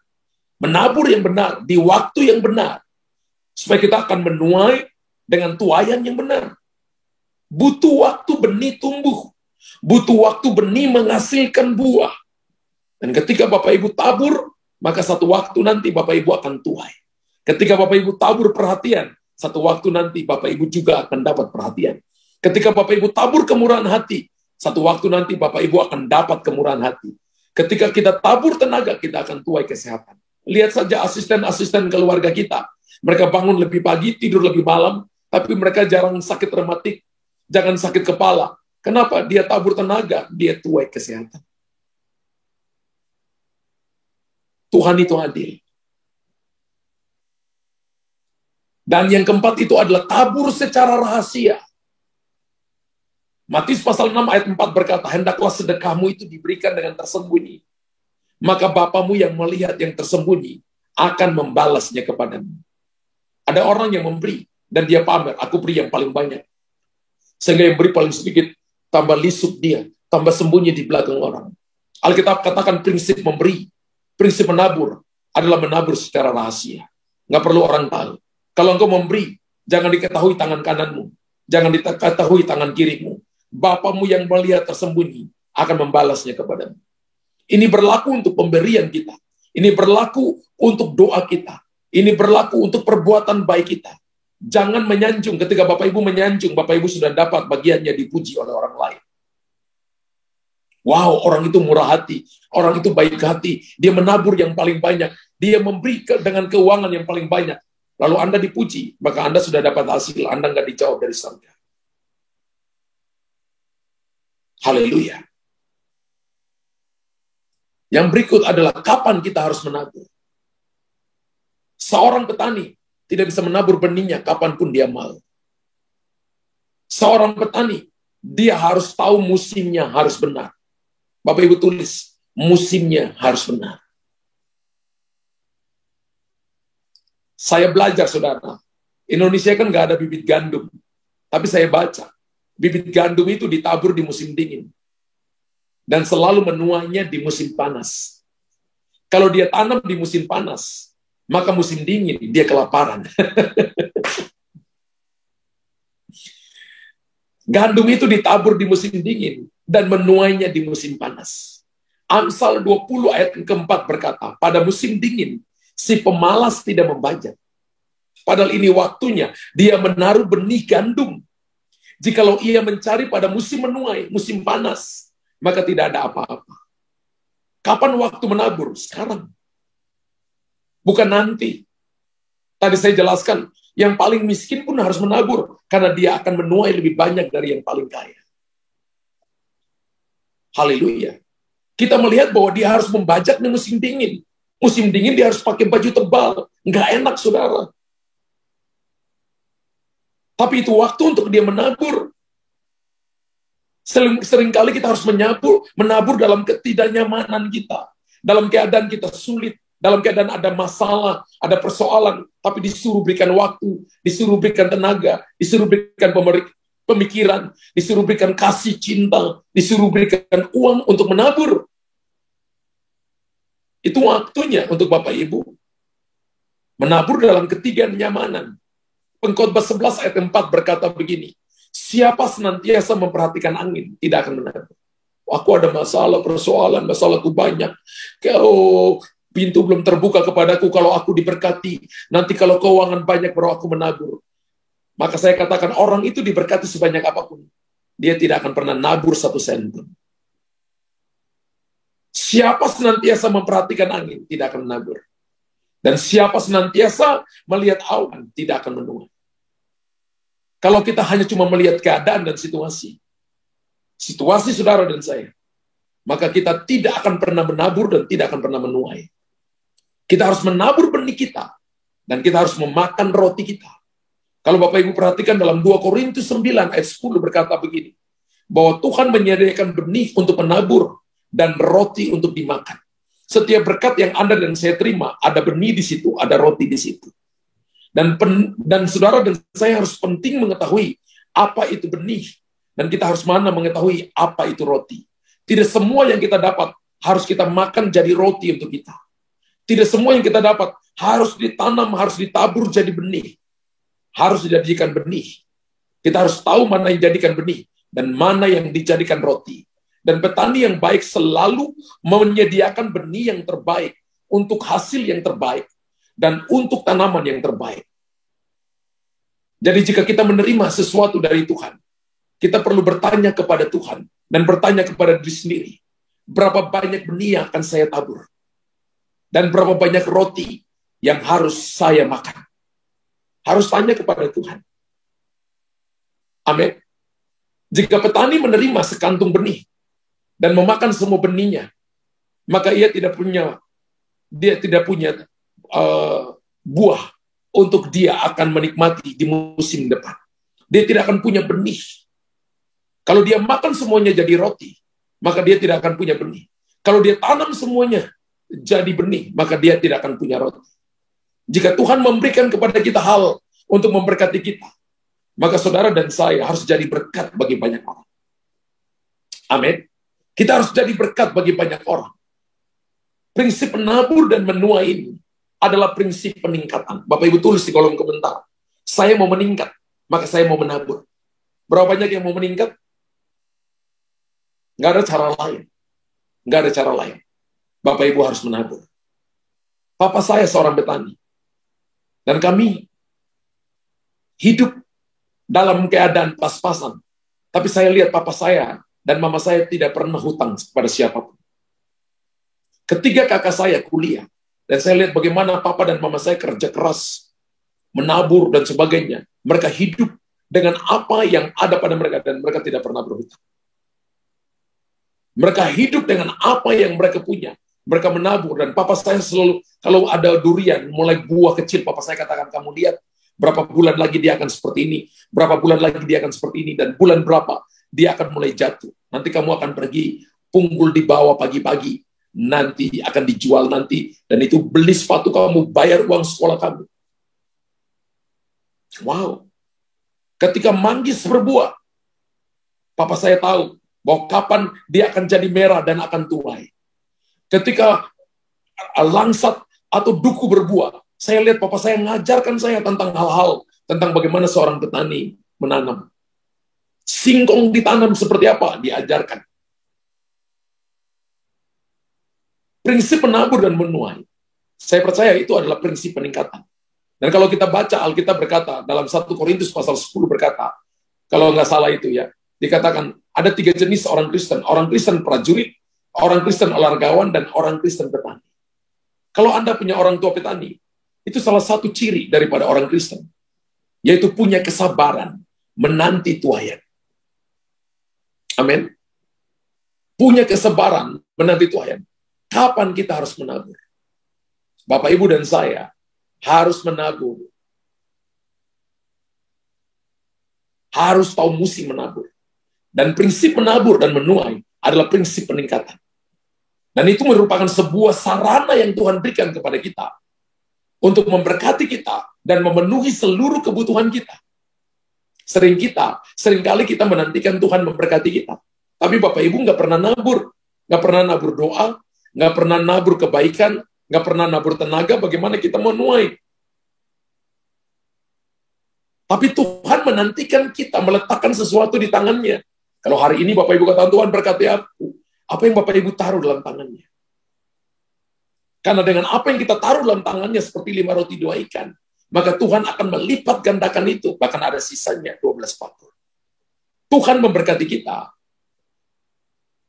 Menabur yang benar, di waktu yang benar. Supaya kita akan menuai dengan tuaian yang benar. Butuh waktu benih tumbuh. Butuh waktu benih menghasilkan buah. Dan ketika Bapak Ibu tabur, maka satu waktu nanti Bapak Ibu akan tuai. Ketika Bapak Ibu tabur perhatian, satu waktu nanti Bapak Ibu juga akan dapat perhatian. Ketika Bapak Ibu tabur kemurahan hati, satu waktu nanti Bapak Ibu akan dapat kemurahan hati. Ketika kita tabur tenaga, kita akan tuai kesehatan. Lihat saja asisten-asisten keluarga kita. Mereka bangun lebih pagi, tidur lebih malam, tapi mereka jarang sakit rematik, jangan sakit kepala. Kenapa? Dia tabur tenaga, dia tuai kesehatan. Tuhan itu adil. Dan yang keempat itu adalah tabur secara rahasia. Matius pasal 6 ayat 4 berkata, hendaklah sedekahmu itu diberikan dengan tersembunyi. maka Bapamu yang melihat yang tersembunyi akan membalasnya kepadamu. Ada orang yang memberi, dan dia pamer, aku beri yang paling banyak. Sehingga yang beri paling sedikit, tambah lisuk dia, tambah sembunyi di belakang orang. Alkitab katakan prinsip memberi, prinsip menabur, adalah menabur secara rahasia. Nggak perlu orang tahu. Kalau engkau memberi, jangan diketahui tangan kananmu, jangan diketahui tangan kirimu. Bapamu yang melihat tersembunyi akan membalasnya kepadamu. Ini berlaku untuk pemberian kita. Ini berlaku untuk doa kita. Ini berlaku untuk perbuatan baik kita. Jangan menyanjung. Ketika Bapak Ibu menyanjung, Bapak Ibu sudah dapat bagiannya dipuji oleh orang lain. Wow, orang itu murah hati. Orang itu baik hati. Dia menabur yang paling banyak. Dia memberi dengan keuangan yang paling banyak. Lalu Anda dipuji, maka Anda sudah dapat hasil. Anda nggak dijauh dari surga. Haleluya. Yang berikut adalah kapan kita harus menabur. Seorang petani tidak bisa menabur benihnya kapanpun dia mau. Seorang petani, dia harus tahu musimnya harus benar. Bapak Ibu tulis, musimnya harus benar. Saya belajar, saudara. Indonesia kan nggak ada bibit gandum. Tapi saya baca, bibit gandum itu ditabur di musim dingin. Dan selalu menuainya di musim panas. Kalau dia tanam di musim panas, maka musim dingin dia kelaparan. Gandum itu ditabur di musim dingin dan menuainya di musim panas. Amsal 20 ayat keempat berkata, pada musim dingin, si pemalas tidak membajak. Padahal ini waktunya dia menaruh benih gandum. Jikalau ia mencari pada musim menuai, musim panas, maka tidak ada apa-apa. Kapan waktu menabur? Sekarang. Bukan nanti. Tadi saya jelaskan, yang paling miskin pun harus menabur, karena dia akan menuai lebih banyak dari yang paling kaya. Haleluya. Kita melihat bahwa dia harus membajak di musim dingin. Musim dingin dia harus pakai baju tebal. Nggak enak, saudara. Tapi itu waktu untuk dia menabur. Seringkali kita harus menabur dalam ketidaknyamanan kita. Dalam keadaan kita sulit. Dalam keadaan ada masalah, ada persoalan, tapi disuruh berikan waktu, disuruh berikan tenaga, disuruh berikan pemikiran, disuruh berikan kasih cinta, disuruh berikan uang untuk menabur. Itu waktunya untuk Bapak Ibu. Menabur dalam ketidaknyamanan. Pengkhotbah 11 ayat 4 berkata begini, siapa senantiasa memperhatikan angin, tidak akan menabur. Aku ada masalah, persoalan, masalahku banyak. Pintu belum terbuka kepadaku kalau aku diberkati. Nanti kalau keuangan banyak baru aku menabur. Maka saya katakan orang itu diberkati sebanyak apapun. Dia tidak akan pernah nabur 1 sen pun. Siapa senantiasa memperhatikan angin, tidak akan menabur. Dan siapa senantiasa melihat awan, tidak akan menuai. Kalau kita hanya cuma melihat keadaan dan situasi saudara dan saya, maka kita tidak akan pernah menabur dan tidak akan pernah menuai. Kita harus menabur benih kita, dan kita harus memakan roti kita. Kalau Bapak Ibu perhatikan dalam 2 Korintus 9 ayat 10 berkata begini, bahwa Tuhan menyediakan benih untuk menabur dan roti untuk dimakan. Setiap berkat yang Anda dan saya terima, ada benih di situ, ada roti di situ. Dan saudara dan saya harus penting mengetahui apa itu benih, dan kita harus mengetahui apa itu roti. Tidak semua yang kita dapat harus kita makan jadi roti untuk kita. Tidak semua yang kita dapat harus ditanam, harus ditabur jadi benih. Harus dijadikan benih. Kita harus tahu mana yang dijadikan benih dan mana yang dijadikan roti. Dan petani yang baik selalu menyediakan benih yang terbaik untuk hasil yang terbaik dan untuk tanaman yang terbaik. Jadi jika kita menerima sesuatu dari Tuhan, kita perlu bertanya kepada Tuhan dan bertanya kepada diri sendiri, berapa banyak benih yang akan saya tabur? Dan berapa banyak roti yang harus saya makan? Harus tanya kepada Tuhan. Amin. Jika petani menerima sekantung benih dan memakan semua benihnya, maka ia tidak punya buah untuk dia akan menikmati di musim depan. Dia tidak akan punya benih. Kalau dia makan semuanya jadi roti, maka dia tidak akan punya benih. Kalau dia tanam semuanya jadi benih, maka dia tidak akan punya roti. Jika Tuhan memberikan kepada kita hal untuk memberkati kita, maka saudara dan saya harus jadi berkat bagi banyak orang. Amin. Kita harus jadi berkat bagi banyak orang. Prinsip menabur dan menuai ini adalah prinsip peningkatan. Bapak Ibu tulis di kolom komentar. Saya mau meningkat, maka saya mau menabur. Berapa banyak yang mau meningkat? Nggak ada cara lain. Nggak ada cara lain. Bapak Ibu harus menabur. Papa saya seorang petani. Dan kami hidup dalam keadaan pas-pasan. Tapi saya lihat papa saya dan mama saya tidak pernah hutang kepada siapapun. Ketika kakak saya kuliah, dan saya lihat bagaimana papa dan mama saya kerja keras, menabur dan sebagainya. Mereka hidup dengan apa yang ada pada mereka, dan mereka tidak pernah berhutang. Mereka hidup dengan apa yang mereka punya. Mereka menabur, dan papa saya selalu, kalau ada durian, mulai buah kecil, papa saya katakan, kamu lihat, berapa bulan lagi dia akan seperti ini, berapa bulan lagi dia akan seperti ini, dan bulan berapa dia akan mulai jatuh. Nanti kamu akan pergi, punggul di bawah pagi-pagi, nanti akan dijual nanti, dan itu beli sepatu kamu, bayar uang sekolah kamu. Wow. Ketika manggis berbuah, papa saya tahu bahwa kapan dia akan jadi merah dan akan tuai. Ketika langsat atau duku berbuah, saya lihat papa saya mengajarkan saya tentang hal-hal, tentang bagaimana seorang petani menanam. Singkong ditanam seperti apa, diajarkan. Prinsip menabur dan menuai. Saya percaya itu adalah prinsip peningkatan. Dan kalau kita baca, Alkitab berkata, dalam 1 Korintus pasal 10 berkata, kalau nggak salah itu ya, dikatakan ada 3 jenis orang Kristen prajurit, orang Kristen olahragawan, dan orang Kristen petani. Kalau Anda punya orang tua petani, itu salah satu ciri daripada orang Kristen, yaitu punya kesabaran menanti tuaian. Amin. Punya kesabaran menanti tuaian. Kapan kita harus menabur? Bapak, Ibu, dan saya harus menabur. Harus tahu musim menabur. Dan prinsip menabur dan menuai adalah prinsip peningkatan. Dan itu merupakan sebuah sarana yang Tuhan berikan kepada kita untuk memberkati kita dan memenuhi seluruh kebutuhan kita. Seringkali kita menantikan Tuhan memberkati kita. Tapi Bapak Ibu nggak pernah nabur. Nggak pernah nabur doa, nggak pernah nabur kebaikan, nggak pernah nabur tenaga, bagaimana kita menuai. Tapi Tuhan menantikan kita meletakkan sesuatu di tangannya. Kalau hari ini Bapak Ibu katakan, Tuhan berkati aku, apa yang Bapak Ibu taruh dalam tangannya? Karena dengan apa yang kita taruh dalam tangannya seperti 5 roti 2 ikan, maka Tuhan akan melipat gandakan itu, bahkan ada sisanya 12 pakur. Tuhan memberkati kita.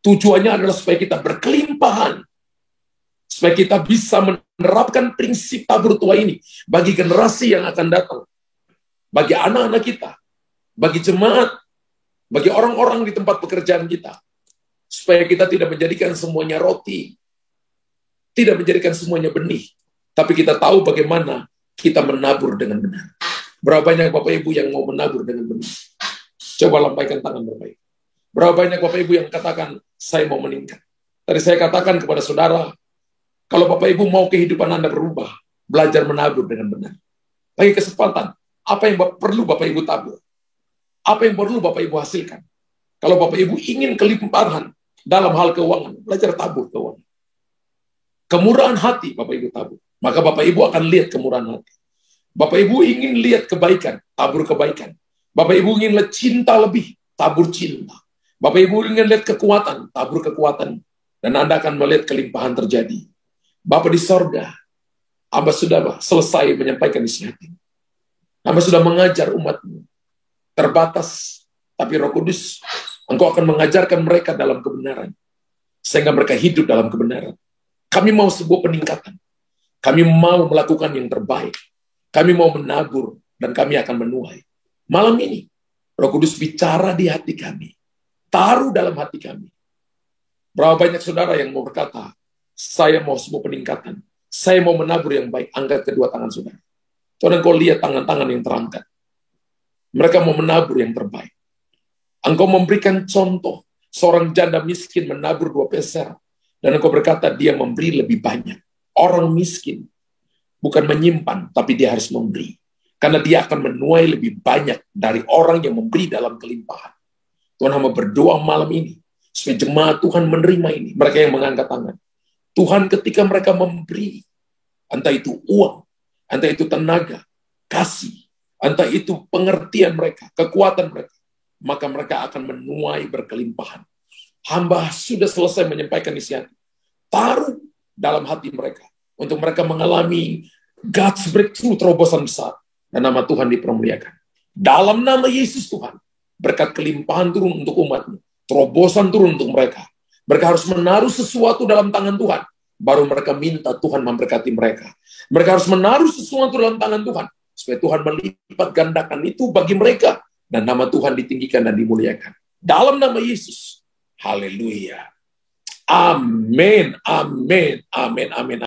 Tujuannya adalah supaya kita berkelimpahan, supaya kita bisa menerapkan prinsip tabur tuai ini bagi generasi yang akan datang, bagi anak-anak kita, bagi jemaat, bagi orang-orang di tempat pekerjaan kita, supaya kita tidak menjadikan semuanya roti, tidak menjadikan semuanya benih, tapi kita tahu bagaimana kita menabur dengan benar. Berapa banyak Bapak Ibu yang mau menabur dengan benar? Coba lambaikan tangan Bapak Ibu. Berapa banyak Bapak Ibu yang katakan, saya mau meningkat? Tadi saya katakan kepada saudara, kalau Bapak Ibu mau kehidupan Anda berubah, belajar menabur dengan benar. Bagi kesempatan, apa yang perlu Bapak Ibu tabur? Apa yang perlu Bapak Ibu hasilkan? Kalau Bapak Ibu ingin kelimpahan dalam hal keuangan, belajar tabur keuangan. Kemurahan hati Bapak Ibu tabur, maka Bapak Ibu akan lihat kemurahan hati. Bapak Ibu ingin lihat kebaikan, tabur kebaikan. Bapak Ibu ingin lihat cinta lebih, tabur cinta. Bapak Ibu ingin lihat kekuatan, tabur kekuatan. Dan Anda akan melihat kelimpahan terjadi. Bapa di sorga, Hamba sudah selesai menyampaikan isi hati. Hamba sudah mengajar umat-Mu. Terbatas, tapi Roh Kudus, Engkau akan mengajarkan mereka dalam kebenaran. Sehingga mereka hidup dalam kebenaran. Kami mau sebuah peningkatan. Kami mau melakukan yang terbaik. Kami mau menabur, dan kami akan menuai. Malam ini, Roh Kudus bicara di hati kami. Taruh dalam hati kami. Berapa banyak saudara yang mau berkata, saya mau sebuah peningkatan. Saya mau menabur yang baik. Angkat kedua tangan saudara. Saudara, engkau lihat tangan-tangan yang terangkat. Mereka mau menabur yang terbaik. Engkau memberikan contoh. Seorang janda miskin menabur 2 peser. Dan Engkau berkata dia memberi lebih banyak. Orang miskin bukan menyimpan, tapi dia harus memberi. Karena dia akan menuai lebih banyak dari orang yang memberi dalam kelimpahan. Tuhan hamba berdoa malam ini, supaya jemaat Tuhan menerima ini. Mereka yang mengangkat tangan. Tuhan ketika mereka memberi, entah itu uang, entah itu tenaga, kasih, entah itu pengertian mereka, kekuatan mereka, maka mereka akan menuai berkelimpahan. Hamba sudah selesai menyampaikan isi hati. Taruh dalam hati mereka, untuk mereka mengalami God's breakthrough, terobosan besar. Dan nama Tuhan dipermuliakan. Dalam nama Yesus Tuhan, berkat kelimpahan turun untuk umat-Nya. Terobosan turun untuk mereka. Mereka harus menaruh sesuatu dalam tangan Tuhan. Baru mereka minta Tuhan memberkati mereka. Mereka harus menaruh sesuatu dalam tangan Tuhan. Supaya Tuhan melipat gandakan itu bagi mereka. Dan nama Tuhan ditinggikan dan dimuliakan. Dalam nama Yesus. Haleluya. Amin, amin, amin, amin.